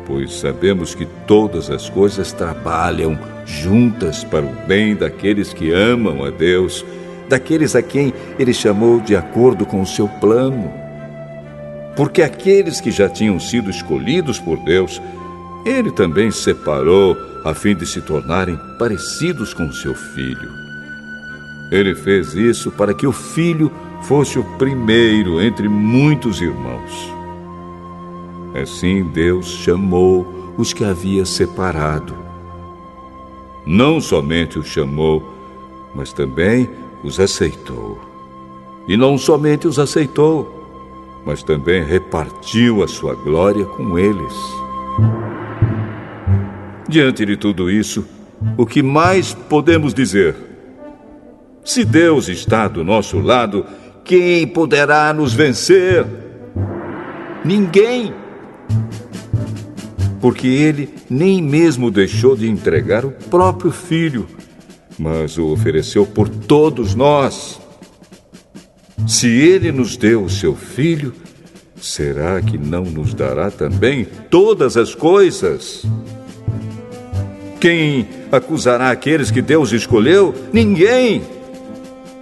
Pois sabemos que todas as coisas trabalham juntas para o bem daqueles que amam a Deus, daqueles a quem Ele chamou de acordo com o seu plano. Porque aqueles que já tinham sido escolhidos por Deus, Ele também separou a fim de se tornarem parecidos com seu Filho. Ele fez isso para que o Filho fosse o primeiro entre muitos irmãos. Assim Deus chamou os que havia separado. Não somente os chamou, mas também os aceitou. E não somente os aceitou, mas também repartiu a sua glória com eles. Diante de tudo isso, o que mais podemos dizer? Se Deus está do nosso lado, quem poderá nos vencer? Ninguém! Porque Ele nem mesmo deixou de entregar o próprio Filho, mas o ofereceu por todos nós. Se Ele nos deu o seu Filho, será que não nos dará também todas as coisas? Quem acusará aqueles que Deus escolheu? Ninguém!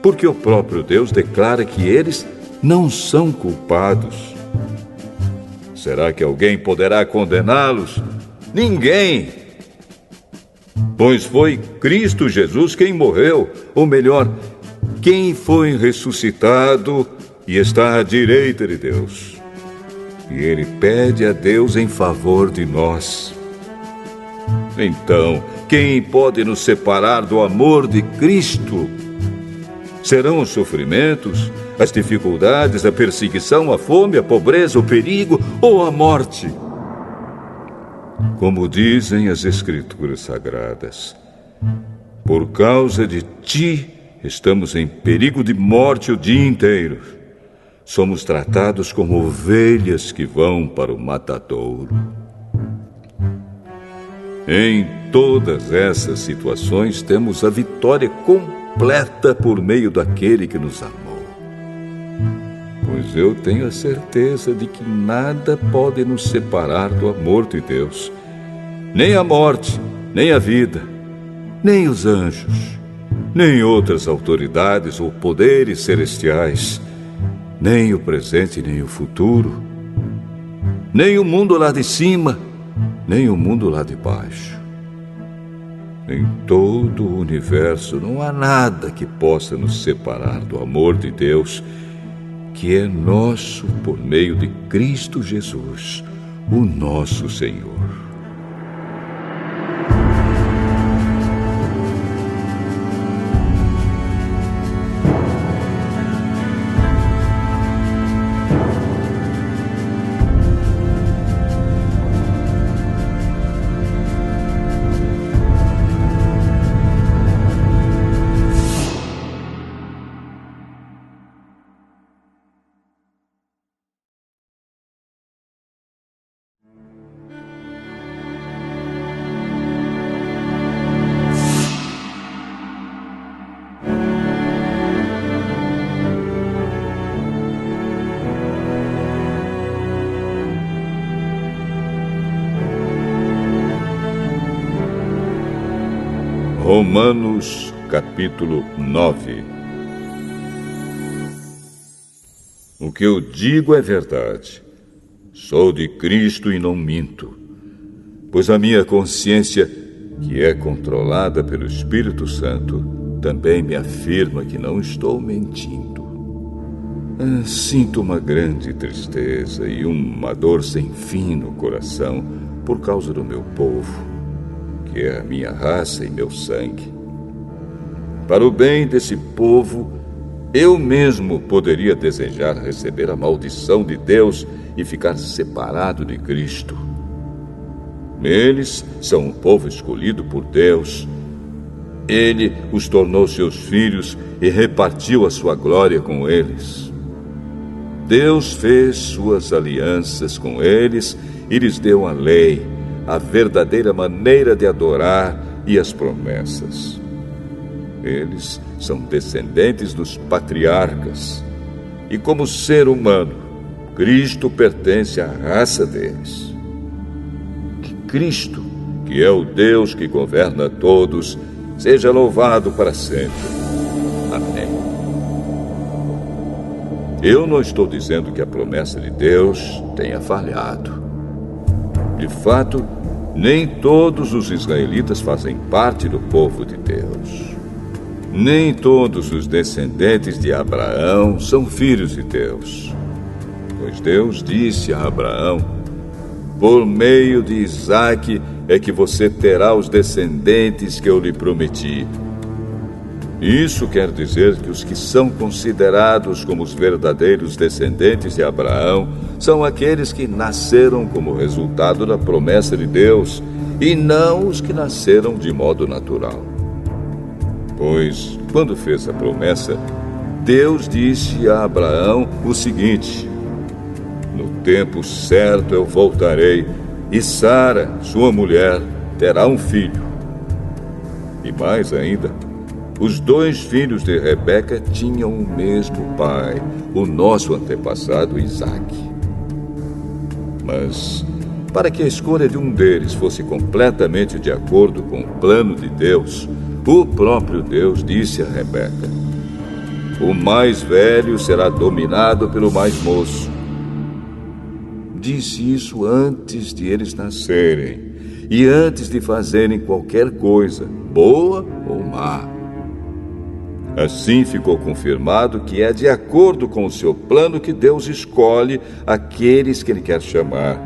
Porque o próprio Deus declara que eles não são culpados. Será que alguém poderá condená-los? Ninguém! Pois foi Cristo Jesus quem morreu, ou melhor, quem foi ressuscitado e está à direita de Deus. E Ele pede a Deus em favor de nós. Então, quem pode nos separar do amor de Cristo? Serão os sofrimentos, as dificuldades, a perseguição, a fome, a pobreza, o perigo ou a morte? Como dizem as Escrituras Sagradas, por causa de ti estamos em perigo de morte o dia inteiro. Somos tratados como ovelhas que vão para o matadouro. Em todas essas situações, temos a vitória completa por meio daquele que nos amou. Pois eu tenho a certeza de que nada pode nos separar do amor de Deus. Nem a morte, nem a vida, nem os anjos, nem outras autoridades ou poderes celestiais, nem o presente, nem o futuro, nem o mundo lá de cima, nem o mundo lá de baixo. Em todo o universo não há nada que possa nos separar do amor de Deus, que é nosso por meio de Cristo Jesus, o nosso Senhor. Romanos, capítulo 9. O que eu digo é verdade. Sou de Cristo e não minto. Pois a minha consciência, que é controlada pelo Espírito Santo, também me afirma que não estou mentindo. Sinto uma grande tristeza e uma dor sem fim no coração por causa do meu povo, que é a minha raça e meu sangue. Para o bem desse povo, eu mesmo poderia desejar receber a maldição de Deus e ficar separado de Cristo. Eles são um povo escolhido por Deus. Ele os tornou seus filhos e repartiu a sua glória com eles. Deus fez suas alianças com eles e lhes deu a lei, a verdadeira maneira de adorar e as promessas. Eles são descendentes dos patriarcas, e como ser humano, Cristo pertence à raça deles. Que Cristo, que é o Deus que governa todos, seja louvado para sempre. Amém. Eu não estou dizendo que a promessa de Deus tenha falhado. De fato, nem todos os israelitas fazem parte do povo de Deus. Nem todos os descendentes de Abraão são filhos de Deus. Pois Deus disse a Abraão: por meio de Isaque é que você terá os descendentes que eu lhe prometi. Isso quer dizer que os que são considerados como os verdadeiros descendentes de Abraão são aqueles que nasceram como resultado da promessa de Deus e não os que nasceram de modo natural. Pois, quando fez a promessa, Deus disse a Abraão o seguinte: no tempo certo eu voltarei e Sara, sua mulher, terá um filho. E mais ainda, os 2 filhos de Rebeca tinham o mesmo pai, o nosso antepassado Isaque. Mas, para que a escolha de um deles fosse completamente de acordo com o plano de Deus, o próprio Deus disse a Rebeca: o mais velho será dominado pelo mais moço. Disse isso antes de eles nascerem e antes de fazerem qualquer coisa, boa ou má. Assim ficou confirmado que é de acordo com o seu plano que Deus escolhe aqueles que Ele quer chamar,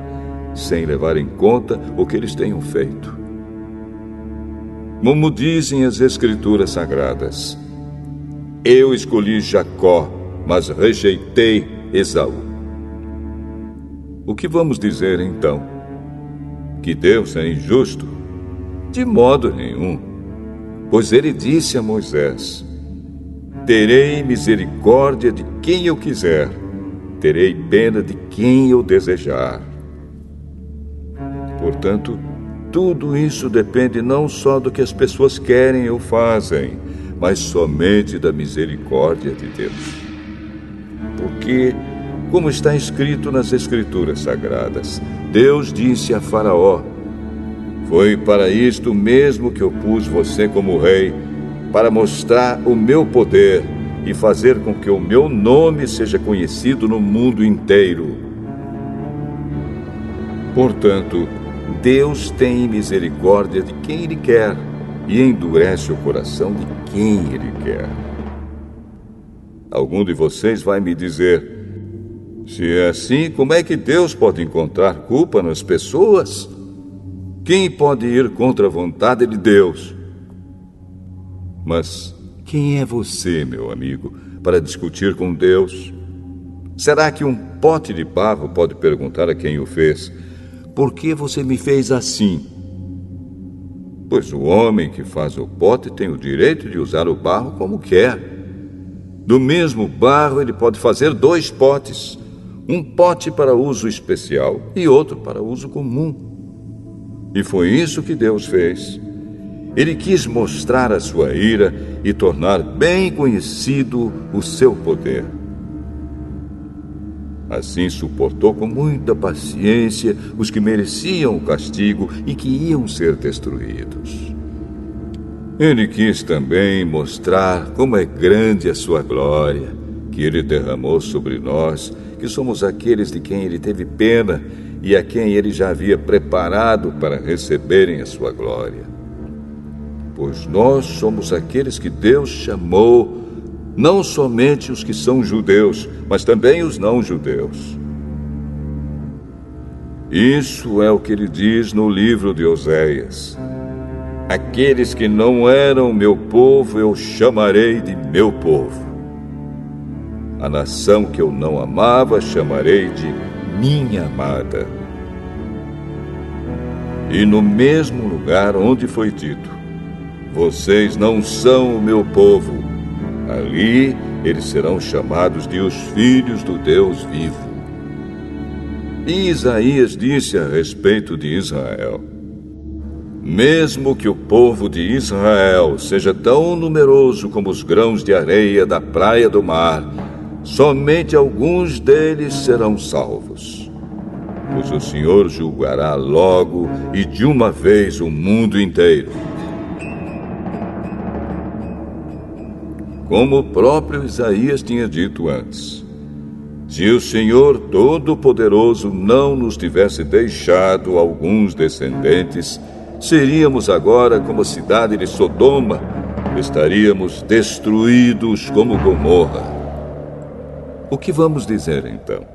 sem levar em conta o que eles tenham feito. Como dizem as Escrituras Sagradas: eu escolhi Jacó, mas rejeitei Esaú. O que vamos dizer então? Que Deus é injusto? De modo nenhum. Pois Ele disse a Moisés: terei misericórdia de quem eu quiser, terei pena de quem eu desejar. Portanto, tudo isso depende não só do que as pessoas querem ou fazem, mas somente da misericórdia de Deus. Porque, como está escrito nas Escrituras Sagradas, Deus disse a Faraó: foi para isto mesmo que eu pus você como rei, para mostrar o meu poder e fazer com que o meu nome seja conhecido no mundo inteiro. Portanto, Deus tem misericórdia de quem Ele quer e endurece o coração de quem Ele quer. Algum de vocês vai me dizer: se é assim, como é que Deus pode encontrar culpa nas pessoas? Quem pode ir contra a vontade de Deus? Mas quem é você, meu amigo, para discutir com Deus? Será que um pote de barro pode perguntar a quem o fez: por que você me fez assim? Pois o homem que faz o pote tem o direito de usar o barro como quer. Do mesmo barro ele pode fazer 2 potes, um pote para uso especial e outro para uso comum. E foi isso que Deus fez. Ele quis mostrar a sua ira e tornar bem conhecido o seu poder. Assim suportou com muita paciência os que mereciam o castigo e que iam ser destruídos. Ele quis também mostrar como é grande a sua glória, que Ele derramou sobre nós, que somos aqueles de quem Ele teve pena e a quem Ele já havia preparado para receberem a sua glória. Pois nós somos aqueles que Deus chamou, não somente os que são judeus, mas também os não-judeus. Isso é o que Ele diz no livro de Oséias: aqueles que não eram meu povo eu chamarei de meu povo. A nação que eu não amava chamarei de minha amada. E no mesmo lugar onde foi dito: vocês não são o meu povo, ali eles serão chamados de os filhos do Deus vivo. E Isaías disse a respeito de Israel: mesmo que o povo de Israel seja tão numeroso como os grãos de areia da praia do mar, somente alguns deles serão salvos. Pois o Senhor julgará logo e de uma vez o mundo inteiro. Como o próprio Isaías tinha dito antes: se o Senhor Todo-Poderoso não nos tivesse deixado alguns descendentes, seríamos agora como a cidade de Sodoma, estaríamos destruídos como Gomorra. O que vamos dizer então?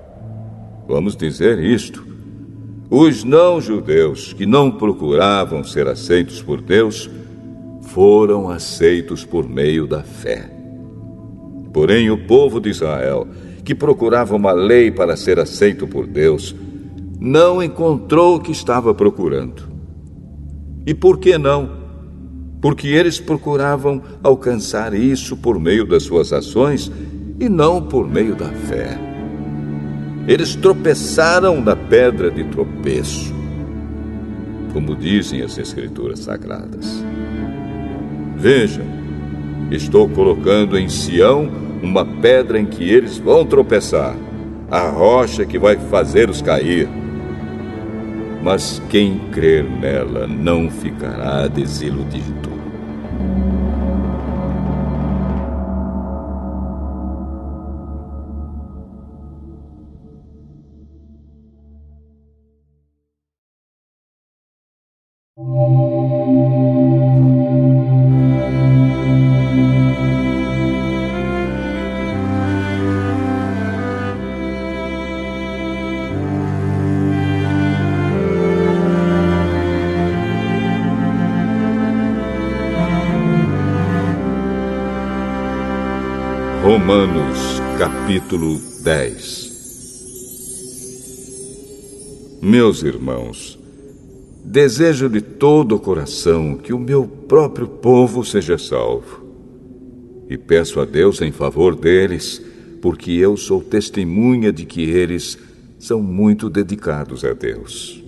Vamos dizer isto: os não-judeus que não procuravam ser aceitos por Deus foram aceitos por meio da fé. Porém, o povo de Israel, que procurava uma lei para ser aceito por Deus, não encontrou o que estava procurando. E por que não? Porque eles procuravam alcançar isso por meio das suas ações e não por meio da fé. Eles tropeçaram na pedra de tropeço, como dizem as Escrituras Sagradas. Vejam, estou colocando em Sião uma pedra em que eles vão tropeçar, a rocha que vai fazê-los cair. Mas quem crer nela não ficará desiludido. Romanos, capítulo 10. Meus irmãos, desejo de todo o coração que o meu próprio povo seja salvo. E peço a Deus em favor deles, porque eu sou testemunha de que eles são muito dedicados a Deus.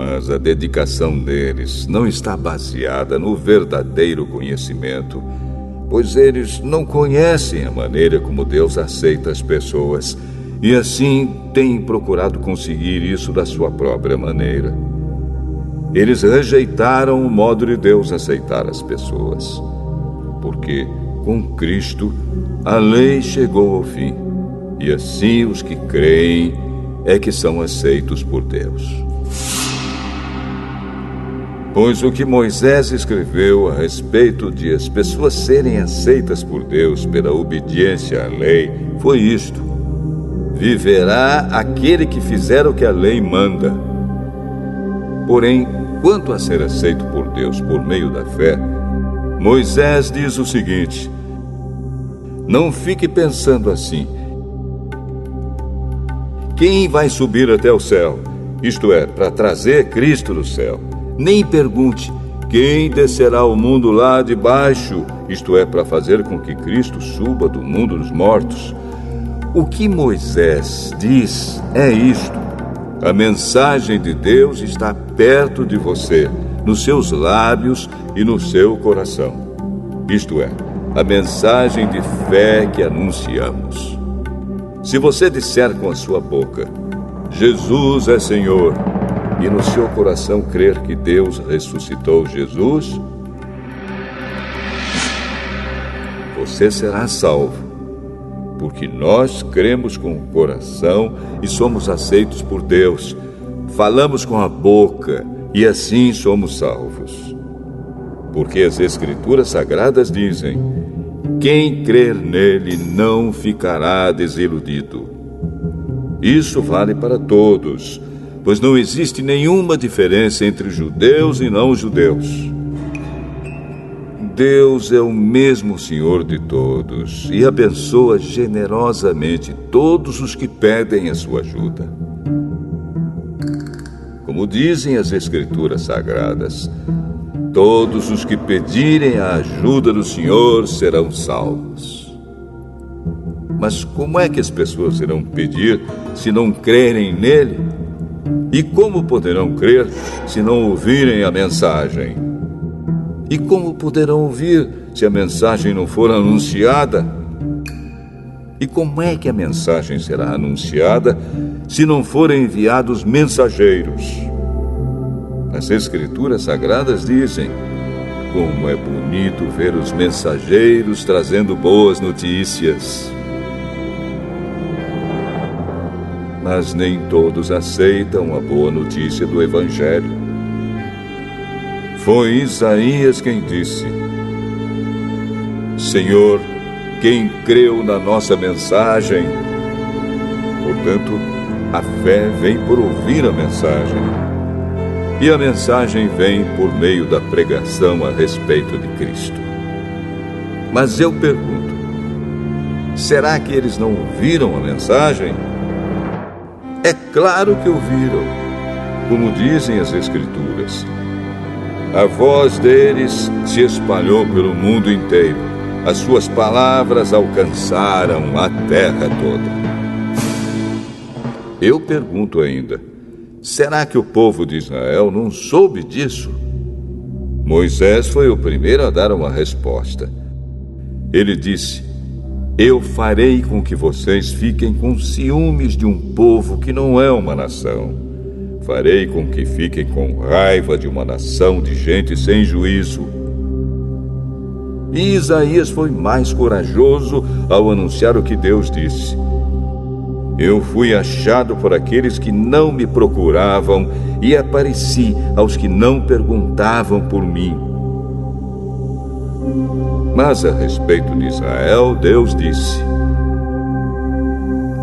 Mas a dedicação deles não está baseada no verdadeiro conhecimento, pois eles não conhecem a maneira como Deus aceita as pessoas e assim têm procurado conseguir isso da sua própria maneira. Eles rejeitaram o modo de Deus aceitar as pessoas, porque com Cristo a lei chegou ao fim, e assim os que creem é que são aceitos por Deus. Pois o que Moisés escreveu a respeito de as pessoas serem aceitas por Deus pela obediência à lei foi isto: viverá aquele que fizer o que a lei manda. Porém, quanto a ser aceito por Deus por meio da fé, Moisés diz o seguinte: não fique pensando assim: quem vai subir até o céu? Isto é, para trazer Cristo do céu. Nem pergunte: quem descerá ao mundo lá de baixo? Isto é, para fazer com que Cristo suba do mundo dos mortos. O que Moisés diz é isto: a mensagem de Deus está perto de você, nos seus lábios e no seu coração. Isto é, a mensagem de fé que anunciamos. Se você disser com a sua boca: Jesus é Senhor, e no seu coração crer que Deus ressuscitou Jesus, você será salvo, porque nós cremos com o coração e somos aceitos por Deus. Falamos com a boca e assim somos salvos. Porque as Escrituras Sagradas dizem: quem crer nele não ficará desiludido. Isso vale para todos, pois não existe nenhuma diferença entre judeus e não-judeus. Deus é o mesmo Senhor de todos e abençoa generosamente todos os que pedem a sua ajuda. Como dizem as Escrituras Sagradas, todos os que pedirem a ajuda do Senhor serão salvos. Mas como é que as pessoas irão pedir se não crerem nele? E como poderão crer se não ouvirem a mensagem? E como poderão ouvir se a mensagem não for anunciada? E como é que a mensagem será anunciada se não forem enviados mensageiros? As Escrituras Sagradas dizem: como é bonito ver os mensageiros trazendo boas notícias. Mas nem todos aceitam a boa notícia do Evangelho. Foi Isaías quem disse: Senhor, quem creu na nossa mensagem? Portanto, a fé vem por ouvir a mensagem. E a mensagem vem por meio da pregação a respeito de Cristo. Mas eu pergunto: será que eles não ouviram a mensagem? É claro que ouviram. Como dizem as Escrituras, a voz deles se espalhou pelo mundo inteiro. As suas palavras alcançaram a terra toda. Eu pergunto ainda: será que o povo de Israel não soube disso? Moisés foi o primeiro a dar uma resposta. Ele disse: eu farei com que vocês fiquem com ciúmes de um povo que não é uma nação. Farei com que fiquem com raiva de uma nação de gente sem juízo. E Isaías foi mais corajoso ao anunciar o que Deus disse: eu fui achado por aqueles que não me procuravam e apareci aos que não perguntavam por mim. Mas a respeito de Israel, Deus disse: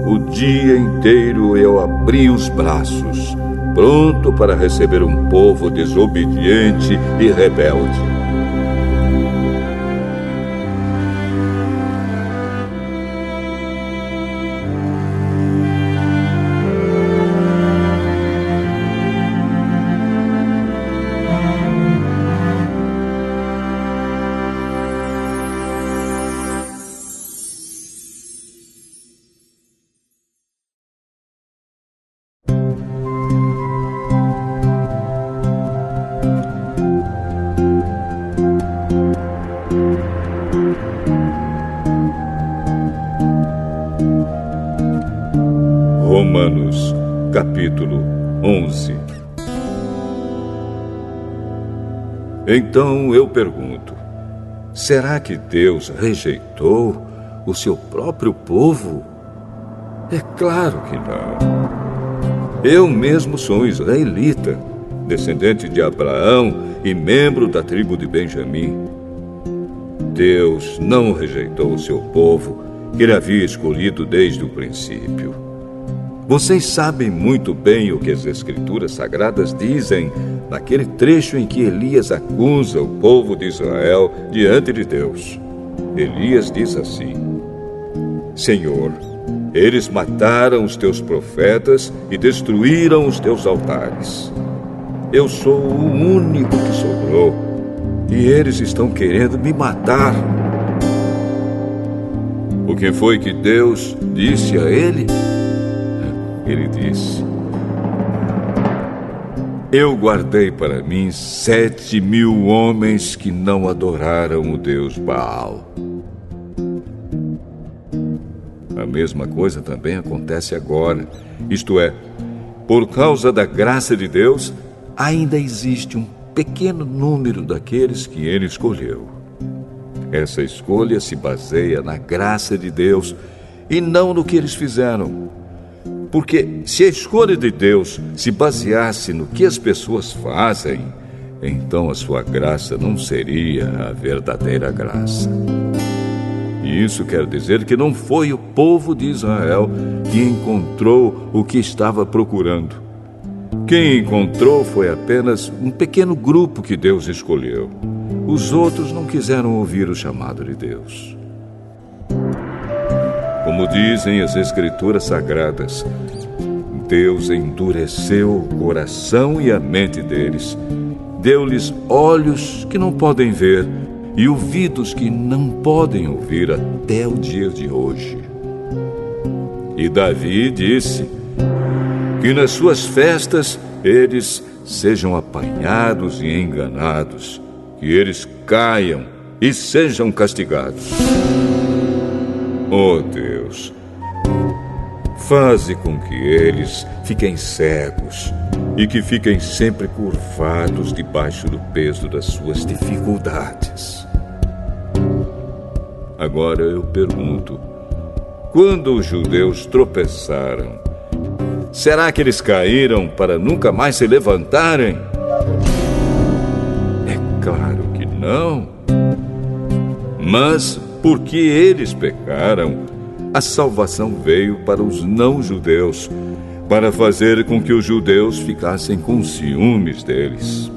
o dia inteiro eu abri os braços, pronto para receber um povo desobediente e rebelde. Romanos, capítulo 11. Então eu pergunto, será que Deus rejeitou o seu próprio povo? É claro que não. Eu mesmo sou um israelita, descendente de Abraão e membro da tribo de Benjamim. Deus não rejeitou o seu povo, que ele havia escolhido desde o princípio. Vocês sabem muito bem o que as Escrituras Sagradas dizem naquele trecho em que Elias acusa o povo de Israel diante de Deus. Elias diz assim: Senhor, eles mataram os teus profetas e destruíram os teus altares. Eu sou o único que sobrou, e eles estão querendo me matar. O que foi que Deus disse a ele? Ele disse: Eu guardei para mim 7.000 homens que não adoraram o Deus Baal. A mesma coisa também acontece agora. Isto é, por causa da graça de Deus, ainda existe um pequeno número daqueles que ele escolheu. Essa escolha se baseia na graça de Deus e não no que eles fizeram. Porque se a escolha de Deus se baseasse no que as pessoas fazem, então a sua graça não seria a verdadeira graça. E isso quer dizer que não foi o povo de Israel que encontrou o que estava procurando. Quem encontrou foi apenas um pequeno grupo que Deus escolheu. Os outros não quiseram ouvir o chamado de Deus. Como dizem as Escrituras Sagradas, Deus endureceu o coração e a mente deles, deu-lhes olhos que não podem ver e ouvidos que não podem ouvir até o dia de hoje. E Davi disse que nas suas festas eles sejam apanhados e enganados, que eles caiam e sejam castigados. Oh Deus, faze com que eles fiquem cegos e que fiquem sempre curvados debaixo do peso das suas dificuldades. Agora eu pergunto, quando os judeus tropeçaram, será que eles caíram para nunca mais se levantarem? É claro que não. Mas, porque eles pecaram, a salvação veio para os não-judeus, para fazer com que os judeus ficassem com ciúmes deles.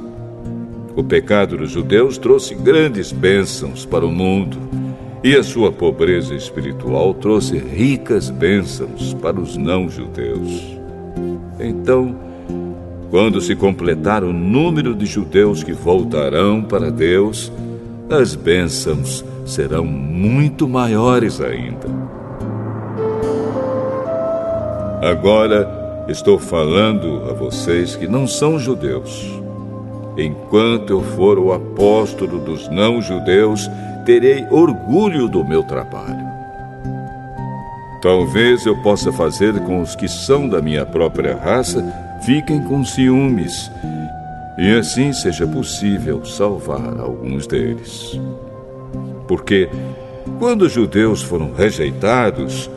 O pecado dos judeus trouxe grandes bênçãos para o mundo, e a sua pobreza espiritual trouxe ricas bênçãos para os não-judeus. Então, quando se completar o número de judeus que voltarão para Deus, as bênçãos serão muito maiores ainda. Agora estou falando a vocês que não são judeus. Enquanto eu for o apóstolo dos não-judeus, terei orgulho do meu trabalho. Talvez eu possa fazer com os que são da minha própria raça fiquem com ciúmes, e assim seja possível salvar alguns deles. Porque, quando os judeus foram rejeitados,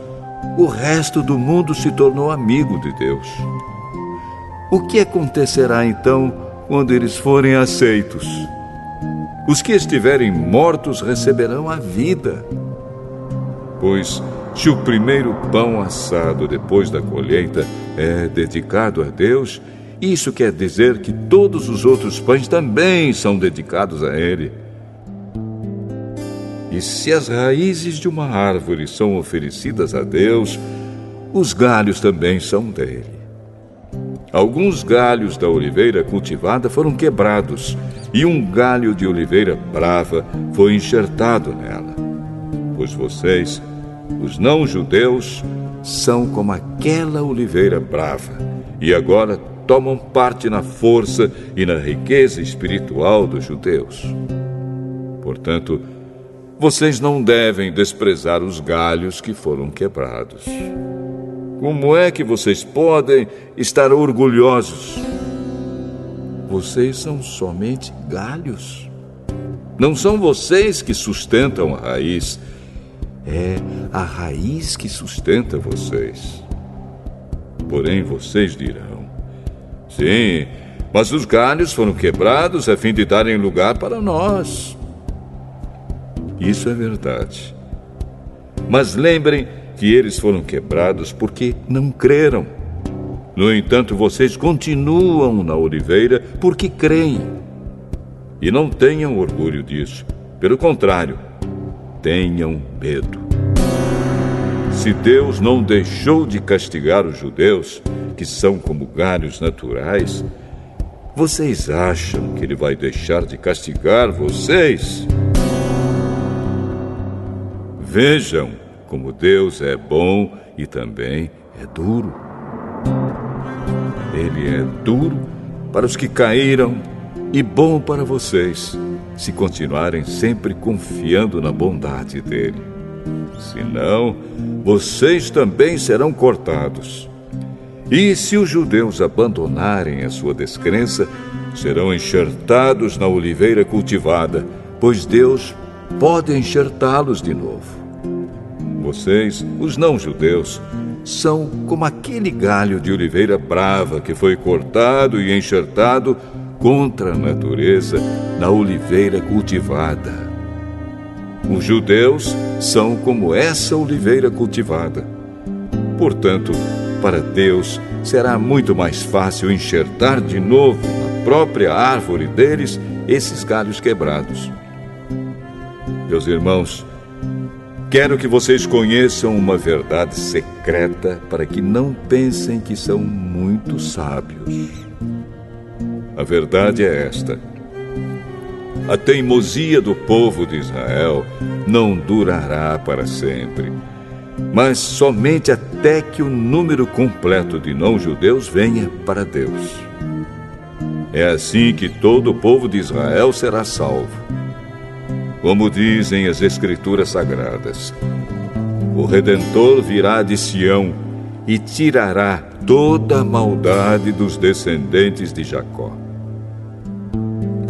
o resto do mundo se tornou amigo de Deus. O que acontecerá então quando eles forem aceitos? Os que estiverem mortos receberão a vida. Pois, se o primeiro pão assado depois da colheita é dedicado a Deus, isso quer dizer que todos os outros pães também são dedicados a Ele. E se as raízes de uma árvore são oferecidas a Deus, os galhos também são dele. Alguns galhos da oliveira cultivada foram quebrados, e um galho de oliveira brava foi enxertado nela. Pois vocês, os não-judeus, são como aquela oliveira brava, e agora tomam parte na força e na riqueza espiritual dos judeus. Portanto, vocês não devem desprezar os galhos que foram quebrados. como é que vocês podem estar orgulhosos? Vocês são somente galhos. Não são vocês que sustentam a raiz. É a raiz que sustenta vocês. Porém, vocês dirão: sim, mas os galhos foram quebrados a fim de darem lugar para nós. Isso é verdade. Mas lembrem que eles foram quebrados porque não creram. No entanto, vocês continuam na oliveira porque creem. E não tenham orgulho disso. Pelo contrário, tenham medo. Se Deus não deixou de castigar os judeus, que são como galhos naturais, vocês acham que Ele vai deixar de castigar vocês? Vejam como Deus é bom e também é duro. Ele é duro para os que caíram e bom para vocês, se continuarem sempre confiando na bondade dele. Senão, vocês também serão cortados. E se os judeus abandonarem a sua descrença, serão enxertados na oliveira cultivada, pois Deus pode enxertá-los de novo. Vocês, os não-judeus, são como aquele galho de oliveira brava que foi cortado e enxertado contra a natureza na oliveira cultivada. Os judeus são como essa oliveira cultivada. Portanto, para Deus será muito mais fácil enxertar de novo na própria árvore deles esses galhos quebrados. Meus irmãos, quero que vocês conheçam uma verdade secreta para que não pensem que são muito sábios. A verdade é esta: a teimosia do povo de Israel não durará para sempre, mas somente até que o número completo de não-judeus venha para Deus. É assim que todo o povo de Israel será salvo. Como dizem as Escrituras Sagradas, o Redentor virá de Sião e tirará toda a maldade dos descendentes de Jacó.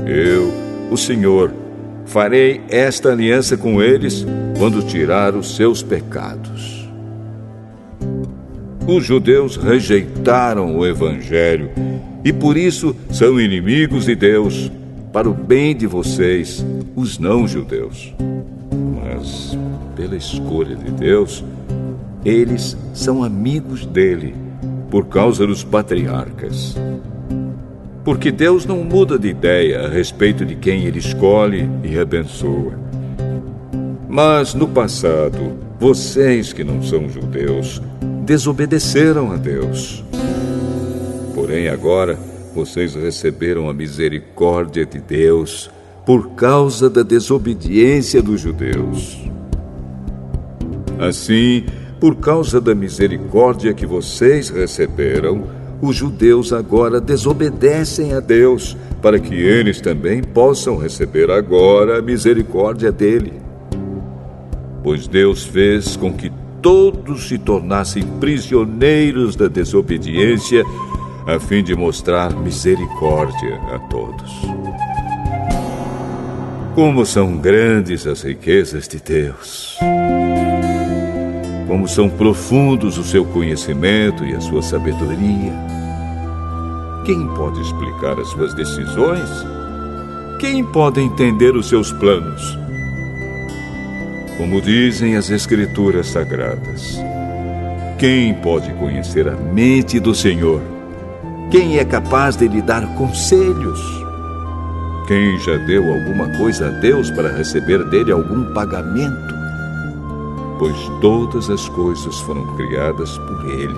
Eu, o Senhor, farei esta aliança com eles quando tirar os seus pecados. Os judeus rejeitaram o Evangelho e por isso são inimigos de Deus, para o bem de vocês, os não-judeus. Mas, pela escolha de Deus, eles são amigos dele, por causa dos patriarcas. Porque Deus não muda de ideia a respeito de quem ele escolhe e abençoa. Mas, no passado, vocês que não são judeus, desobedeceram a Deus. Porém, agora, vocês receberam a misericórdia de Deus por causa da desobediência dos judeus. Assim, por causa da misericórdia que vocês receberam, os judeus agora desobedecem a Deus, para que eles também possam receber agora a misericórdia dele. Pois Deus fez com que todos se tornassem prisioneiros da desobediência, a fim de mostrar misericórdia a todos. Como são grandes as riquezas de Deus! Como são profundos o seu conhecimento e a sua sabedoria! Quem pode explicar as suas decisões? Quem pode entender os seus planos? Como dizem as Escrituras Sagradas, quem pode conhecer a mente do Senhor? Quem é capaz de lhe dar conselhos? Quem já deu alguma coisa a Deus para receber dele algum pagamento? Pois todas as coisas foram criadas por ele,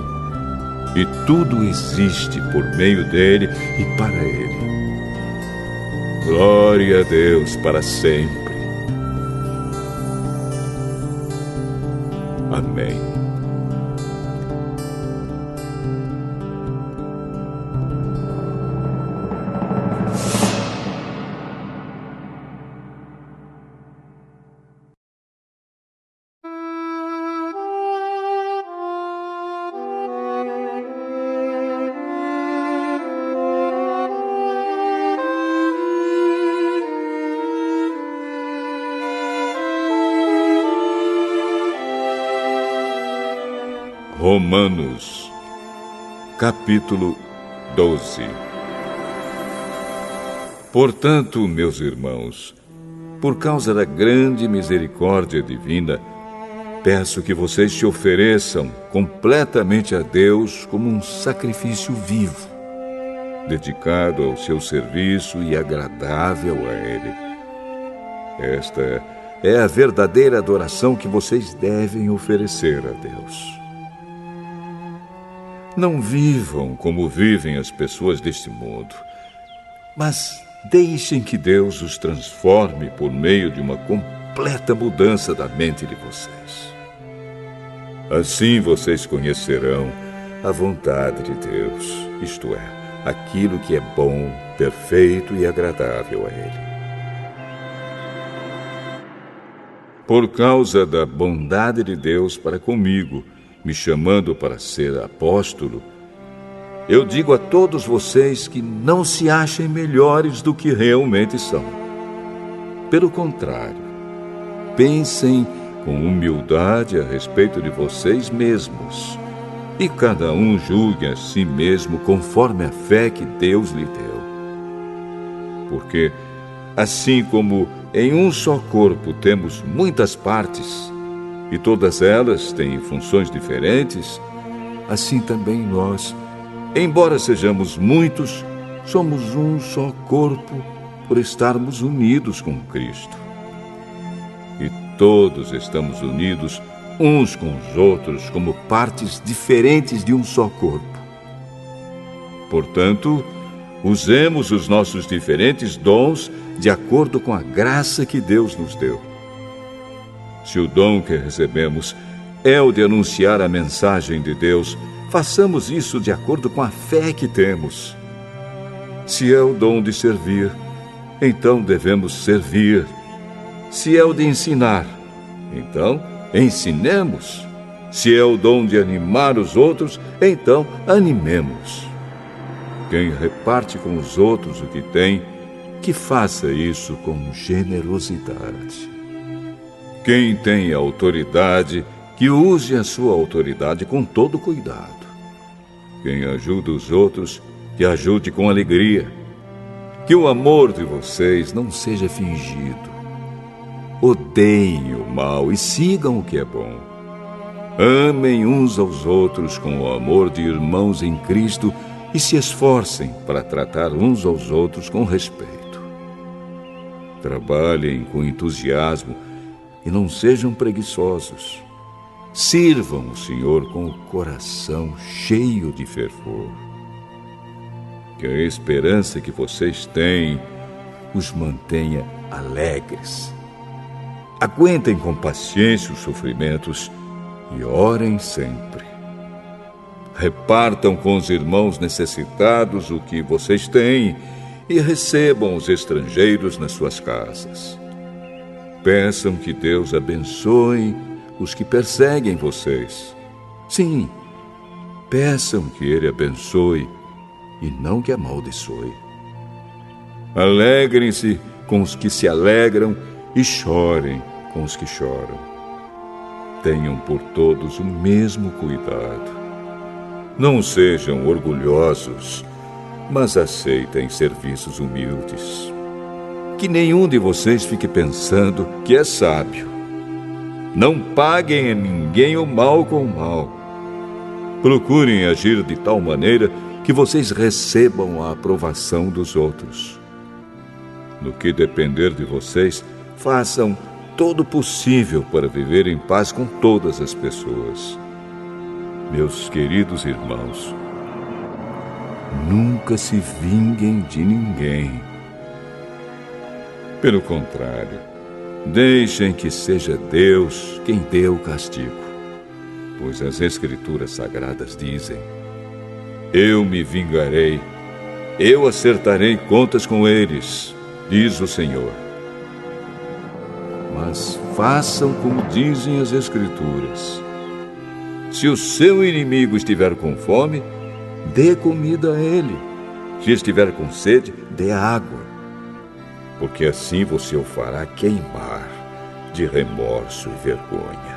e tudo existe por meio dele e para ele. Glória a Deus para sempre. Amém. Romanos, capítulo 12. Portanto, meus irmãos, por causa da grande misericórdia divina, peço que vocês se ofereçam completamente a Deus como um sacrifício vivo, dedicado ao seu serviço e agradável a Ele. Esta é a verdadeira adoração que vocês devem oferecer a Deus. Não vivam como vivem as pessoas deste mundo, mas deixem que Deus os transforme por meio de uma completa mudança da mente de vocês. Assim vocês conhecerão a vontade de Deus, isto é, aquilo que é bom, perfeito e agradável a Ele. Por causa da bondade de Deus para comigo, me chamando para ser apóstolo, eu digo a todos vocês que não se achem melhores do que realmente são. Pelo contrário, pensem com humildade a respeito de vocês mesmos, e cada um julgue a si mesmo conforme a fé que Deus lhe deu. Porque, assim como em um só corpo temos muitas partes, e todas elas têm funções diferentes, assim também nós, embora sejamos muitos, somos um só corpo por estarmos unidos com Cristo. E todos estamos unidos uns com os outros como partes diferentes de um só corpo. Portanto, usemos os nossos diferentes dons de acordo com a graça que Deus nos deu. Se o dom que recebemos é o de anunciar a mensagem de Deus, façamos isso de acordo com a fé que temos. Se é o dom de servir, então devemos servir. Se é o de ensinar, então ensinemos. Se é o dom de animar os outros, então animemos. Quem reparte com os outros o que tem, que faça isso com generosidade. Quem tem autoridade, que use a sua autoridade com todo cuidado. Quem ajuda os outros, que ajude com alegria. Que o amor de vocês não seja fingido. Odeiem o mal e sigam o que é bom. Amem uns aos outros com o amor de irmãos em Cristo e se esforcem para tratar uns aos outros com respeito. Trabalhem com entusiasmo e não sejam preguiçosos. Sirvam o Senhor com o coração cheio de fervor. Que a esperança que vocês têm os mantenha alegres. Aguentem com paciência os sofrimentos e orem sempre. Repartam com os irmãos necessitados o que vocês têm e recebam os estrangeiros nas suas casas. Peçam que Deus abençoe os que perseguem vocês. Sim, peçam que Ele abençoe e não que amaldiçoe. Alegrem-se com os que se alegram e chorem com os que choram. Tenham por todos o mesmo cuidado. Não sejam orgulhosos, mas aceitem serviços humildes. Que nenhum de vocês fique pensando que é sábio. Não paguem a ninguém o mal com o mal. Procurem agir de tal maneira que vocês recebam a aprovação dos outros. No que depender de vocês, façam todo o possível para viver em paz com todas as pessoas. Meus queridos irmãos, nunca se vinguem de ninguém. Pelo contrário, deixem que seja Deus quem dê o castigo, pois as Escrituras Sagradas dizem: eu me vingarei, eu acertarei contas com eles, diz o Senhor. Mas façam como dizem as Escrituras. Se o seu inimigo estiver com fome, dê comida a ele. Se estiver com sede, dê água. Porque assim você o fará queimar de remorso e vergonha.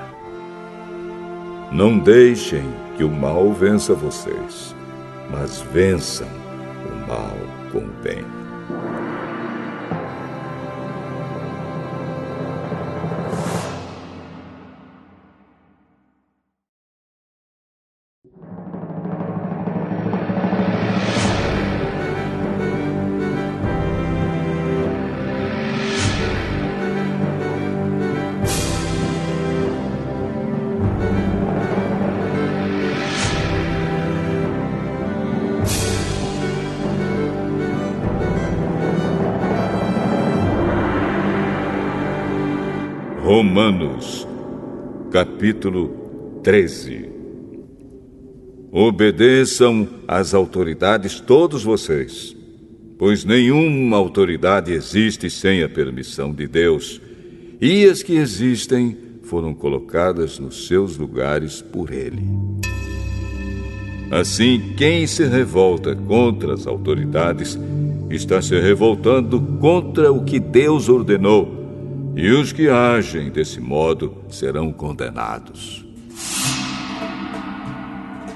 Não deixem que o mal vença vocês, mas vençam o mal com o bem. Romanos, capítulo 13. Obedeçam às autoridades todos vocês, pois nenhuma autoridade existe sem a permissão de Deus, e as que existem foram colocadas nos seus lugares por Ele. Assim, quem se revolta contra as autoridades está se revoltando contra o que Deus ordenou, e os que agem desse modo serão condenados.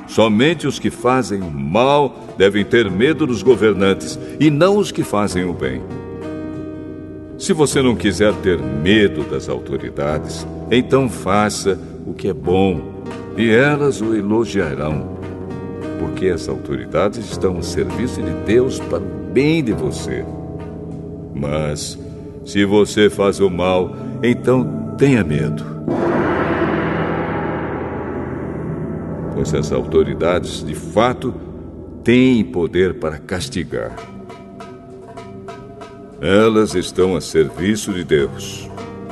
Somente os que fazem o mal devem ter medo dos governantes, e não os que fazem o bem. Se você não quiser ter medo das autoridades, então faça o que é bom, e elas o elogiarão, porque as autoridades estão a serviço de Deus para o bem de você. Mas se você faz o mal, então tenha medo, pois as autoridades, de fato, têm poder para castigar. Elas estão a serviço de Deus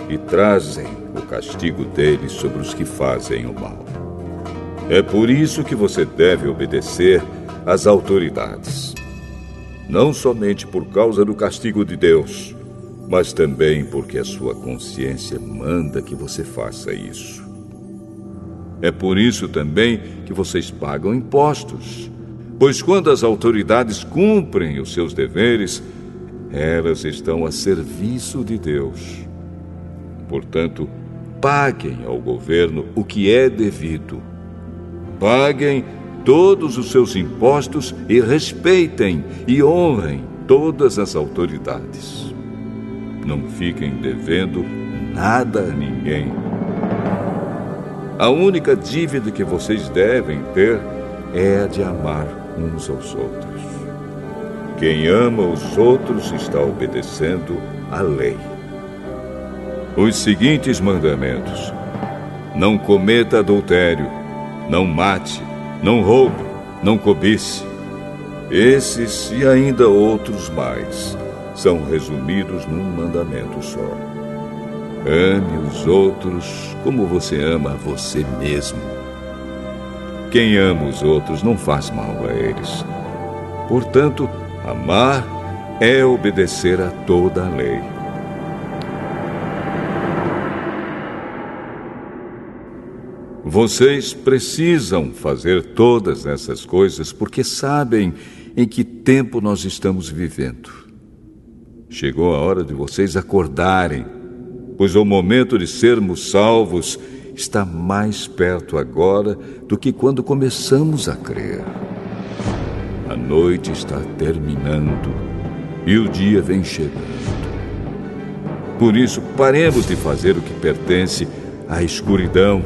e trazem o castigo dele sobre os que fazem o mal. É por isso que você deve obedecer às autoridades, não somente por causa do castigo de Deus, mas também porque a sua consciência manda que você faça isso. É por isso também que vocês pagam impostos, pois quando as autoridades cumprem os seus deveres, elas estão a serviço de Deus. Portanto, paguem ao governo o que é devido. Paguem todos os seus impostos e respeitem e honrem todas as autoridades. Não fiquem devendo nada a ninguém. A única dívida que vocês devem ter é a de amar uns aos outros. Quem ama os outros está obedecendo à lei. Os seguintes mandamentos: não cometa adultério, não mate, não roube, não cobice. Esses e ainda outros mais são resumidos num mandamento só: ame os outros como você ama a você mesmo. Quem ama os outros não faz mal a eles. Portanto, amar é obedecer a toda a lei. Vocês precisam fazer todas essas coisas porque sabem em que tempo nós estamos vivendo. Chegou a hora de vocês acordarem, pois o momento de sermos salvos está mais perto agora do que quando começamos a crer. A noite está terminando e o dia vem chegando. Por isso, paremos de fazer o que pertence à escuridão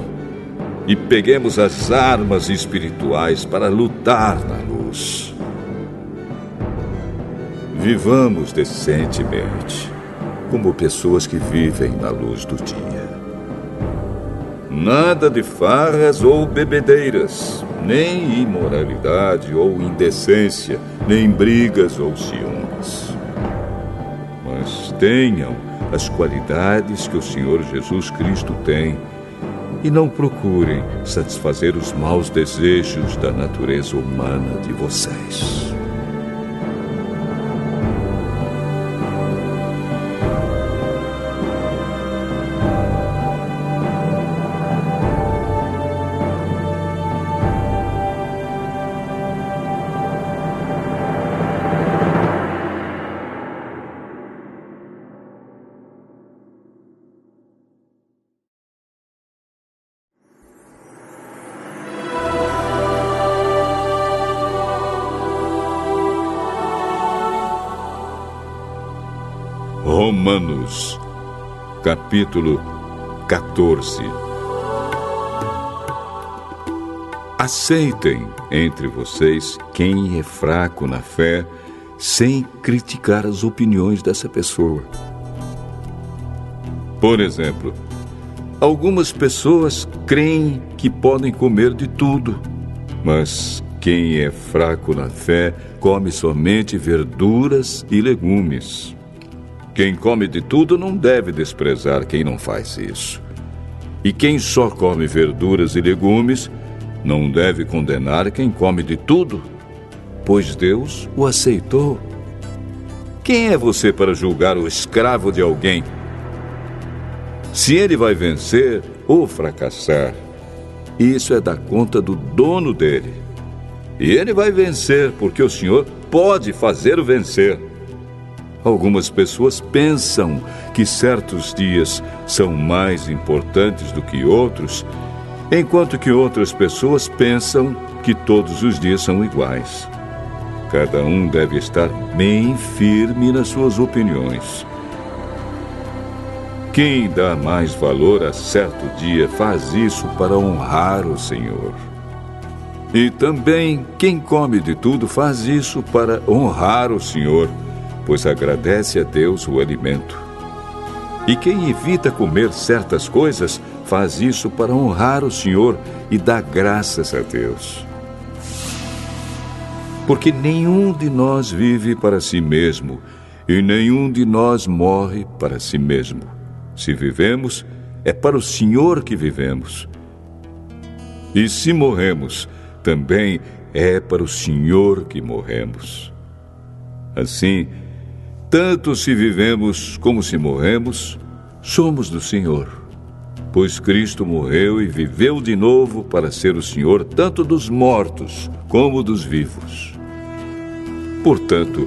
e peguemos as armas espirituais para lutar na luz. Vivamos decentemente, como pessoas que vivem na luz do dia. Nada de farras ou bebedeiras, nem imoralidade ou indecência, nem brigas ou ciúmes. Mas tenham as qualidades que o Senhor Jesus Cristo tem e não procurem satisfazer os maus desejos da natureza humana de vocês. Romanos, capítulo 14. Aceitem entre vocês quem é fraco na fé, sem criticar as opiniões dessa pessoa. Por exemplo, algumas pessoas creem que podem comer de tudo, mas quem é fraco na fé come somente verduras e legumes. Quem come de tudo não deve desprezar quem não faz isso. E quem só come verduras e legumes não deve condenar quem come de tudo, pois Deus o aceitou. Quem é você para julgar o escravo de alguém? Se ele vai vencer ou fracassar, isso é da conta do dono dele. E ele vai vencer porque o Senhor pode fazê-lo vencer. Algumas pessoas pensam que certos dias são mais importantes do que outros, enquanto que outras pessoas pensam que todos os dias são iguais. Cada um deve estar bem firme nas suas opiniões. Quem dá mais valor a certo dia faz isso para honrar o Senhor. E também quem come de tudo faz isso para honrar o Senhor, pois agradece a Deus o alimento. E quem evita comer certas coisas faz isso para honrar o Senhor e dá graças a Deus. Porque nenhum de nós vive para si mesmo e nenhum de nós morre para si mesmo. Se vivemos, é para o Senhor que vivemos. E se morremos, também é para o Senhor que morremos. Assim, tanto se vivemos como se morremos, somos do Senhor. Pois Cristo morreu e viveu de novo para ser o Senhor tanto dos mortos como dos vivos. Portanto,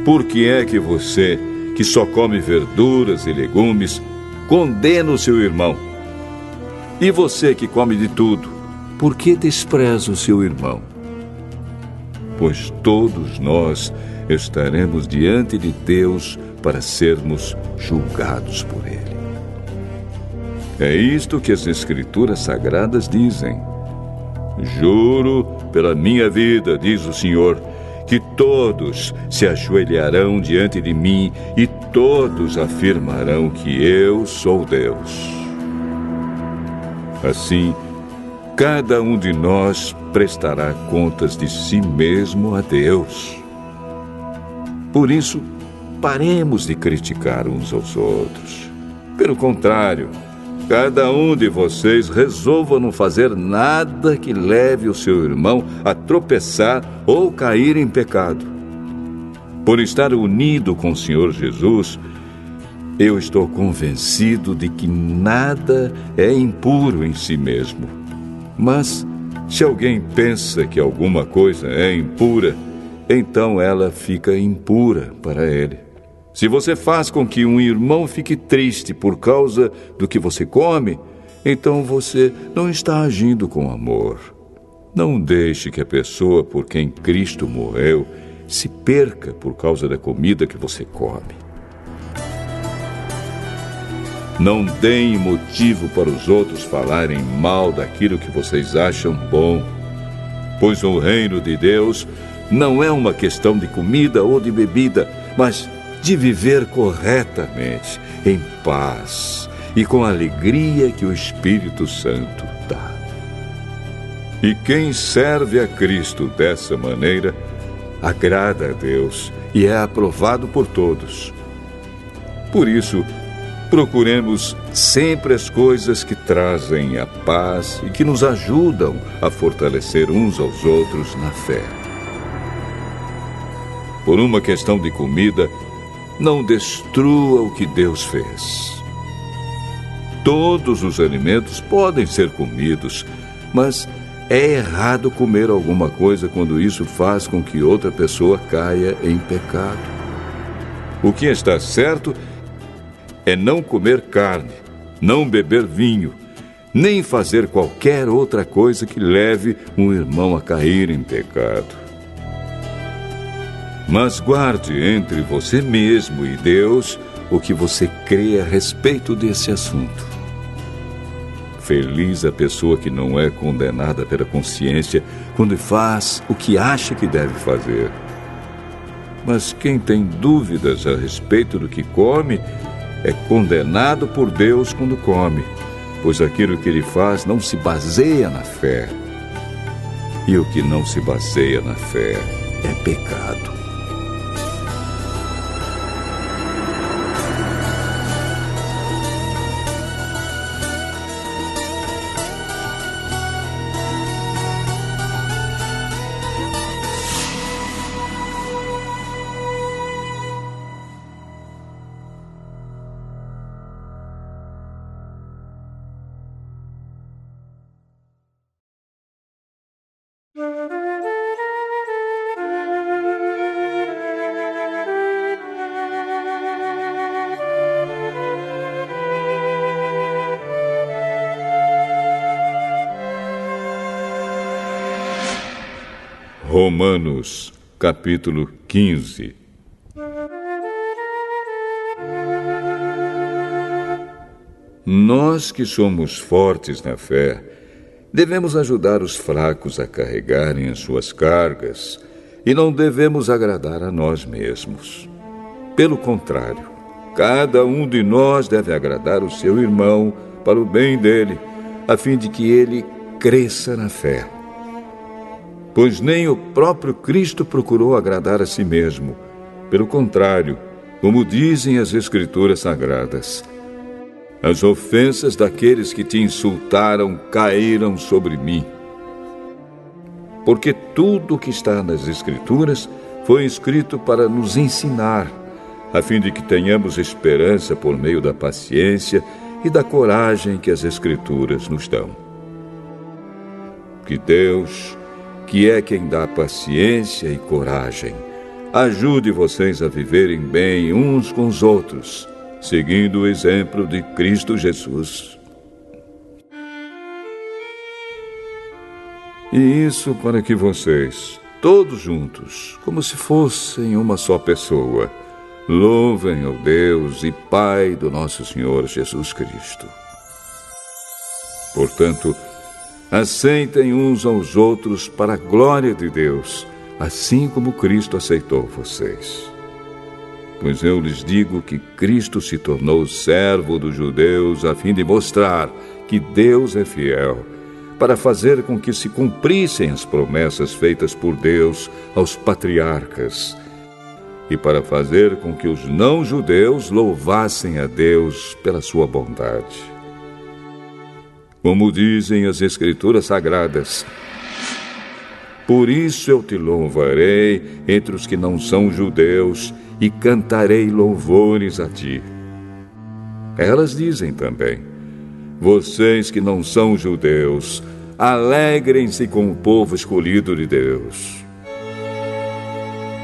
por que é que você, que só come verduras e legumes, condena o seu irmão? E você que come de tudo, por que despreza o seu irmão? Pois todos nós estaremos diante de Deus para sermos julgados por Ele. É isto que as Escrituras Sagradas dizem. Juro pela minha vida, diz o Senhor, que todos se ajoelharão diante de mim e todos afirmarão que eu sou Deus. Assim, cada um de nós prestará contas de si mesmo a Deus. Por isso, paremos de criticar uns aos outros. Pelo contrário, cada um de vocês resolva não fazer nada que leve o seu irmão a tropeçar ou cair em pecado. Por estar unido com o Senhor Jesus, eu estou convencido de que nada é impuro em si mesmo. Mas, se alguém pensa que alguma coisa é impura, então ela fica impura para ele. Se você faz com que um irmão fique triste por causa do que você come, então você não está agindo com amor. Não deixe que a pessoa por quem Cristo morreu se perca por causa da comida que você come. Não deem motivo para os outros falarem mal daquilo que vocês acham bom, pois o reino de Deus não é uma questão de comida ou de bebida, mas de viver corretamente, em paz e com a alegria que o Espírito Santo dá. E quem serve a Cristo dessa maneira, agrada a Deus e é aprovado por todos. Por isso, procuremos sempre as coisas que trazem a paz e que nos ajudam a fortalecer uns aos outros na fé. Por uma questão de comida, não destrua o que Deus fez. Todos os alimentos podem ser comidos, mas é errado comer alguma coisa quando isso faz com que outra pessoa caia em pecado. O que está certo é não comer carne, não beber vinho, nem fazer qualquer outra coisa que leve um irmão a cair em pecado. Mas guarde entre você mesmo e Deus o que você crê a respeito desse assunto. Feliz a pessoa que não é condenada pela consciência quando faz o que acha que deve fazer. Mas quem tem dúvidas a respeito do que come é condenado por Deus quando come, pois aquilo que ele faz não se baseia na fé. E o que não se baseia na fé é pecado. Romanos, capítulo 15. Nós que somos fortes na fé, devemos ajudar os fracos a carregarem as suas cargas e não devemos agradar a nós mesmos. Pelo contrário, cada um de nós deve agradar o seu irmão para o bem dele, a fim de que ele cresça na fé. Pois nem o próprio Cristo procurou agradar a si mesmo. Pelo contrário, como dizem as Escrituras Sagradas, as ofensas daqueles que te insultaram caíram sobre mim. Porque tudo o que está nas Escrituras foi escrito para nos ensinar, a fim de que tenhamos esperança por meio da paciência e da coragem que as Escrituras nos dão. Que Deus, que é quem dá paciência e coragem, ajude vocês a viverem bem uns com os outros, seguindo o exemplo de Cristo Jesus. E isso para que vocês, todos juntos, como se fossem uma só pessoa, louvem ao Deus e Pai do nosso Senhor Jesus Cristo. Portanto, aceitem uns aos outros para a glória de Deus, assim como Cristo aceitou vocês. Pois eu lhes digo que Cristo se tornou servo dos judeus a fim de mostrar que Deus é fiel, para fazer com que se cumprissem as promessas feitas por Deus aos patriarcas, e para fazer com que os não-judeus louvassem a Deus pela sua bondade. Como dizem as Escrituras Sagradas, por isso eu te louvarei entre os que não são judeus e cantarei louvores a ti. Elas dizem também, vocês que não são judeus, alegrem-se com o povo escolhido de Deus.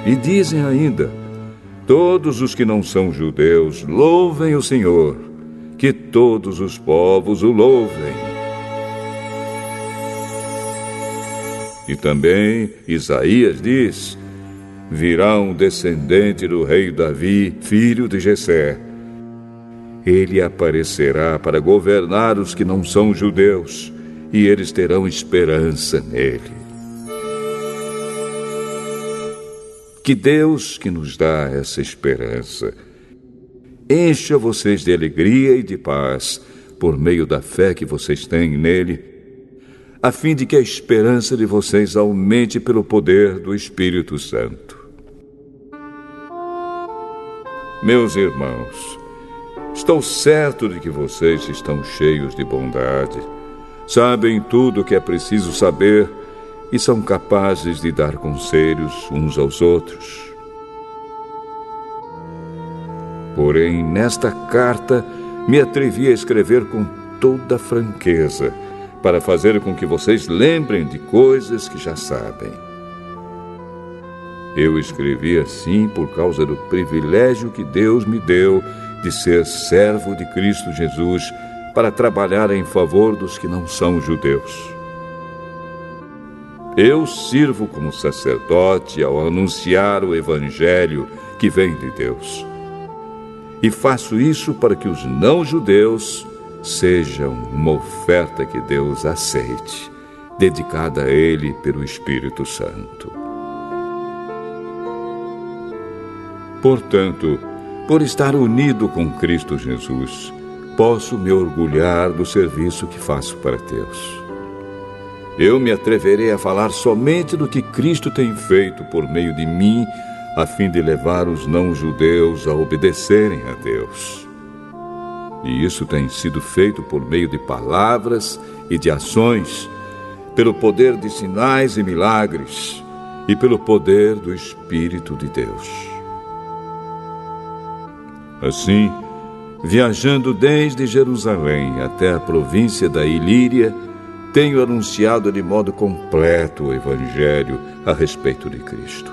E dizem ainda, todos os que não são judeus, louvem o Senhor, que todos os povos o louvem. E também Isaías diz, virá um descendente do rei Davi, filho de Jessé. Ele aparecerá para governar os que não são judeus, e eles terão esperança nele. Que Deus, que nos dá essa esperança, encha vocês de alegria e de paz, por meio da fé que vocês têm nele, a fim de que a esperança de vocês aumente pelo poder do Espírito Santo. Meus irmãos, estou certo de que vocês estão cheios de bondade, sabem tudo o que é preciso saber e são capazes de dar conselhos uns aos outros. Porém, nesta carta, me atrevi a escrever com toda franqueza, para fazer com que vocês lembrem de coisas que já sabem. Eu escrevi assim por causa do privilégio que Deus me deu de ser servo de Cristo Jesus para trabalhar em favor dos que não são judeus. Eu sirvo como sacerdote ao anunciar o Evangelho que vem de Deus. e faço isso para que os não-judeus sejam uma oferta que Deus aceite, dedicada a Ele pelo Espírito Santo. Portanto, por estar unido com Cristo Jesus, posso me orgulhar do serviço que faço para Deus. Eu me atreverei a falar somente do que Cristo tem feito por meio de mim, a fim de levar os não-judeus a obedecerem a Deus. E isso tem sido feito por meio de palavras e de ações, pelo poder de sinais e milagres e pelo poder do Espírito de Deus. Assim, viajando desde Jerusalém até a província da Ilíria, tenho anunciado de modo completo o Evangelho a respeito de Cristo.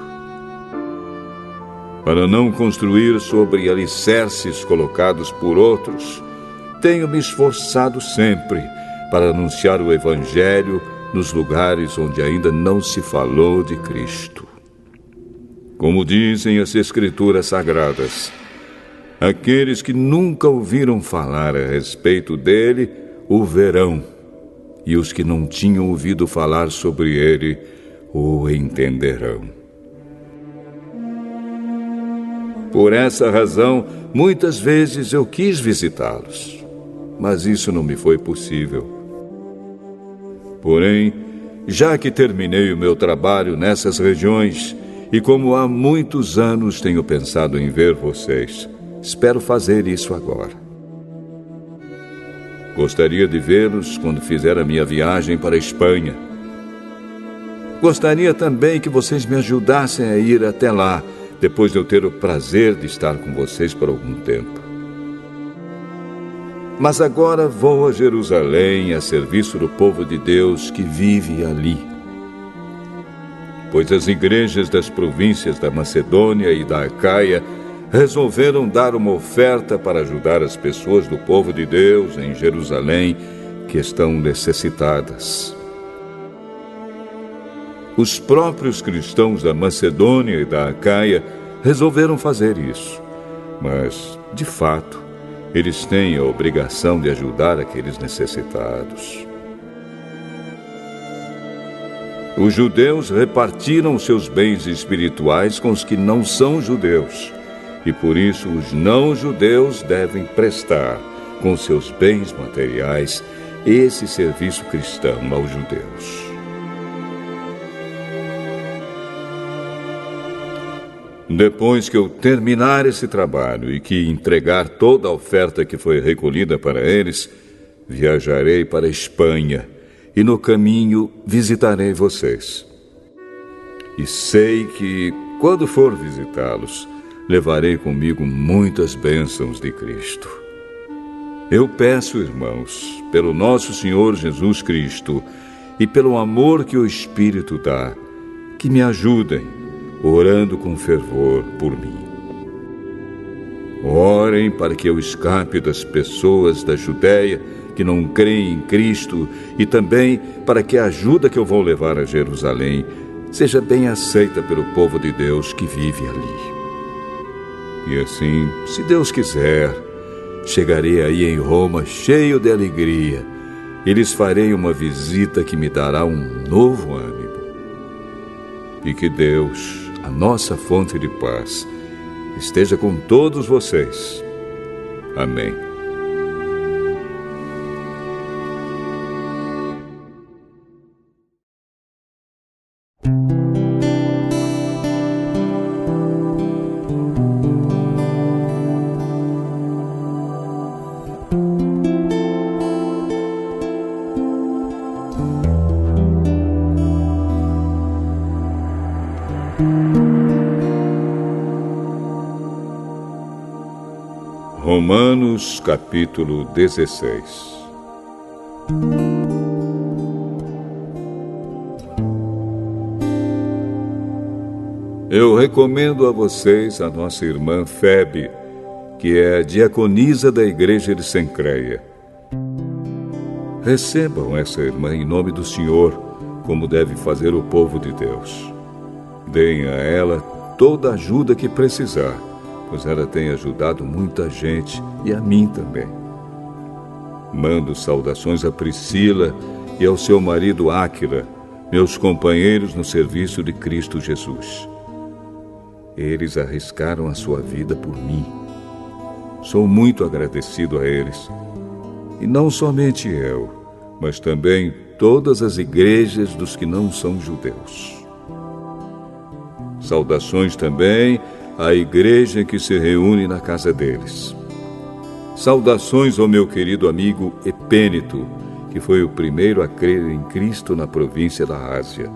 Para não construir sobre alicerces colocados por outros, tenho me esforçado sempre para anunciar o Evangelho nos lugares onde ainda não se falou de Cristo. Como dizem as Escrituras Sagradas, aqueles que nunca ouviram falar a respeito dele o verão, e os que não tinham ouvido falar sobre ele o entenderão. Por essa razão, muitas vezes eu quis visitá-los, mas isso não me foi possível. Porém, já que terminei o meu trabalho nessas regiões, e como há muitos anos tenho pensado em ver vocês, espero fazer isso agora. Gostaria de vê-los quando fizer a minha viagem para a Espanha. Gostaria também que vocês me ajudassem a ir até lá, depois de eu ter o prazer de estar com vocês por algum tempo. Mas agora vou a Jerusalém a serviço do povo de Deus que vive ali. Pois as igrejas das províncias da Macedônia e da Acaia resolveram dar uma oferta para ajudar as pessoas do povo de Deus em Jerusalém que estão necessitadas. Os próprios cristãos da Macedônia e da Acaia resolveram fazer isso, mas, de fato, eles têm a obrigação de ajudar aqueles necessitados. Os judeus repartiram seus bens espirituais com os que não são judeus, e por isso os não-judeus devem prestar, com seus bens materiais, esse serviço cristão aos judeus. Depois que eu terminar esse trabalho e que entregar toda a oferta que foi recolhida para eles, viajarei para a Espanha e no caminho visitarei vocês. E sei que, quando for visitá-los, levarei comigo muitas bênçãos de Cristo. Eu peço, irmãos, pelo nosso Senhor Jesus Cristo e pelo amor que o Espírito dá, que me ajudem, orando com fervor por mim. Orem para que eu escape das pessoas da Judéia que não creem em Cristo e também para que a ajuda que eu vou levar a Jerusalém seja bem aceita pelo povo de Deus que vive ali. E assim, se Deus quiser, chegarei aí em Roma cheio de alegria e lhes farei uma visita que me dará um novo ânimo. E que Deus, a nossa fonte de paz, esteja com todos vocês. Amém. Romanos capítulo 16. Eu recomendo a vocês a nossa irmã Febe, que é diaconisa da igreja de Cencreia. Recebam essa irmã em nome do Senhor, como deve fazer o povo de Deus. Deem a ela toda a ajuda que precisar, pois ela tem ajudado muita gente e a mim também. Mando saudações a Priscila e ao seu marido Áquila, meus companheiros no serviço de Cristo Jesus. Eles arriscaram a sua vida por mim. Sou muito agradecido a eles. E não somente eu, mas também todas as igrejas dos que não são judeus. Saudações também à igreja que se reúne na casa deles. Saudações ao meu querido amigo Epêneto, que foi o primeiro a crer em Cristo na província da Ásia.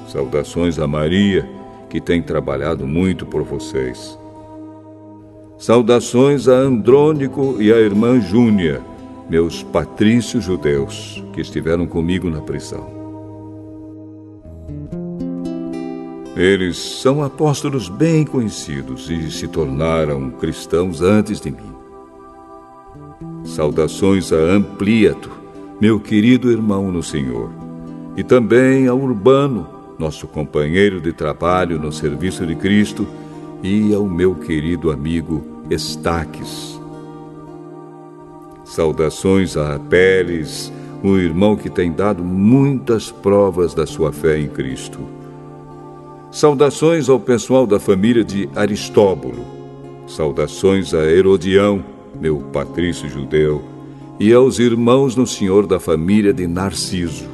Saudações a Maria, que tem trabalhado muito por vocês. Saudações a Andrônico e à irmã Júnia, meus patrícios judeus, que estiveram comigo na prisão. Eles são apóstolos bem conhecidos e se tornaram cristãos antes de mim. Saudações a Ampliato, meu querido irmão no Senhor, e também a Urbano, nosso companheiro de trabalho no serviço de Cristo, e ao meu querido amigo Estaques. Saudações a Apeles, um irmão que tem dado muitas provas da sua fé em Cristo. Saudações ao pessoal da família de Aristóbulo. Saudações a Herodião, meu patrício judeu, e aos irmãos no Senhor da família de Narciso.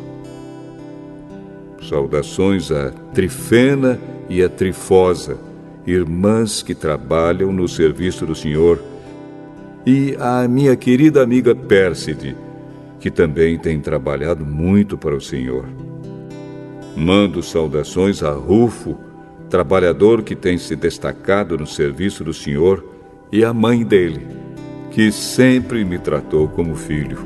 Saudações a Trifena e a Trifosa, irmãs que trabalham no serviço do Senhor, e à minha querida amiga Pérside, que também tem trabalhado muito para o Senhor. Mando saudações a Rufo, trabalhador que tem se destacado no serviço do Senhor, e à mãe dele, que sempre me tratou como filho.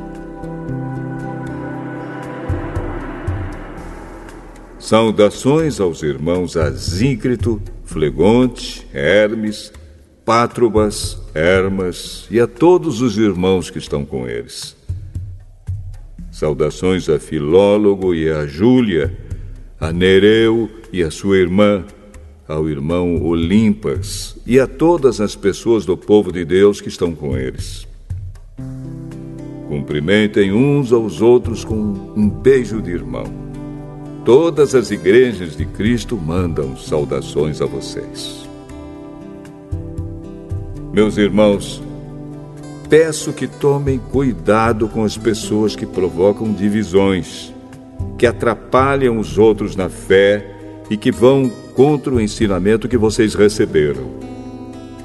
Saudações aos irmãos Asíncrito, Flegonte, Hermes, Pátrobas, Hermas e a todos os irmãos que estão com eles. Saudações a Filólogo e a Júlia, a Nereu e a sua irmã, ao irmão Olimpas e a todas as pessoas do povo de Deus que estão com eles. Cumprimentem uns aos outros com um beijo de irmão. Todas as igrejas de Cristo mandam saudações a vocês. Meus irmãos, peço que tomem cuidado com as pessoas que provocam divisões, que atrapalham os outros na fé e que vão contra o ensinamento que vocês receberam.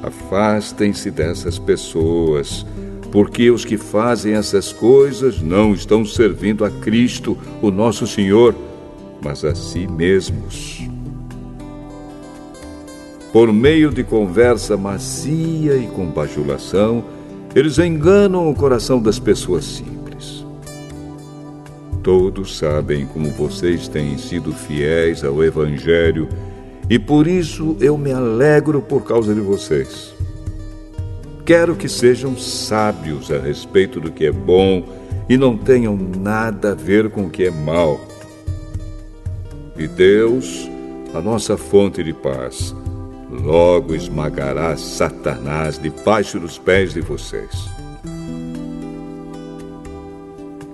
Afastem-se dessas pessoas, porque os que fazem essas coisas não estão servindo a Cristo, o nosso Senhor, mas a si mesmos. Por meio de conversa macia e com bajulação, eles enganam o coração das pessoas simples. Todos sabem como vocês têm sido fiéis ao Evangelho e por isso eu me alegro por causa de vocês. Quero que sejam sábios a respeito do que é bom e não tenham nada a ver com o que é mal. E Deus, a nossa fonte de paz, logo esmagará Satanás debaixo dos pés de vocês.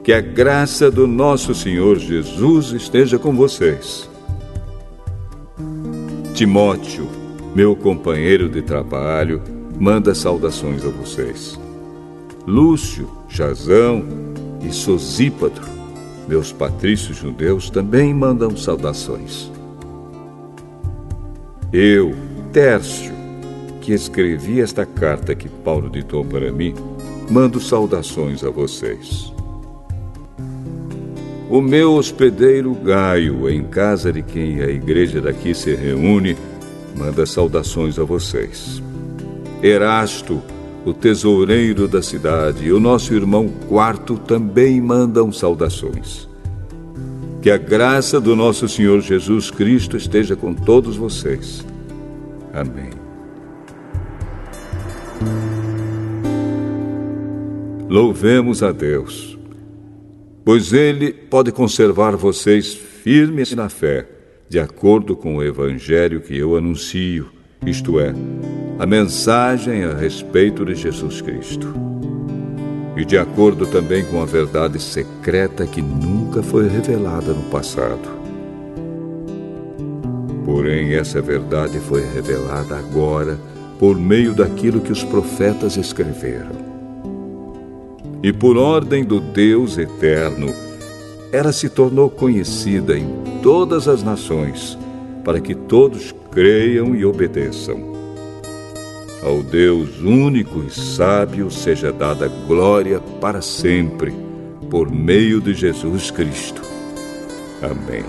Que a graça do nosso Senhor Jesus esteja com vocês. Timóteo, meu companheiro de trabalho, manda saudações a vocês. Lúcio, Jasão e Sosípatro, meus patrícios judeus, também mandam saudações. Eu, Tércio, que escrevi esta carta que Paulo ditou para mim, mando saudações a vocês. O meu hospedeiro Gaio, em casa de quem a igreja daqui se reúne, manda saudações a vocês. Erasto, o tesoureiro da cidade, e o nosso irmão Quarto também mandam saudações. Que a graça do nosso Senhor Jesus Cristo esteja com todos vocês. Amém. Louvemos a Deus, pois Ele pode conservar vocês firmes na fé, de acordo com o Evangelho que eu anuncio, isto é, a mensagem a respeito de Jesus Cristo. E de acordo também com a verdade secreta que nunca foi revelada no passado. Porém, essa verdade foi revelada agora por meio daquilo que os profetas escreveram. E por ordem do Deus eterno, ela se tornou conhecida em todas as nações, para que todos creiam e obedeçam. Ao Deus único e sábio seja dada glória para sempre, por meio de Jesus Cristo. Amém.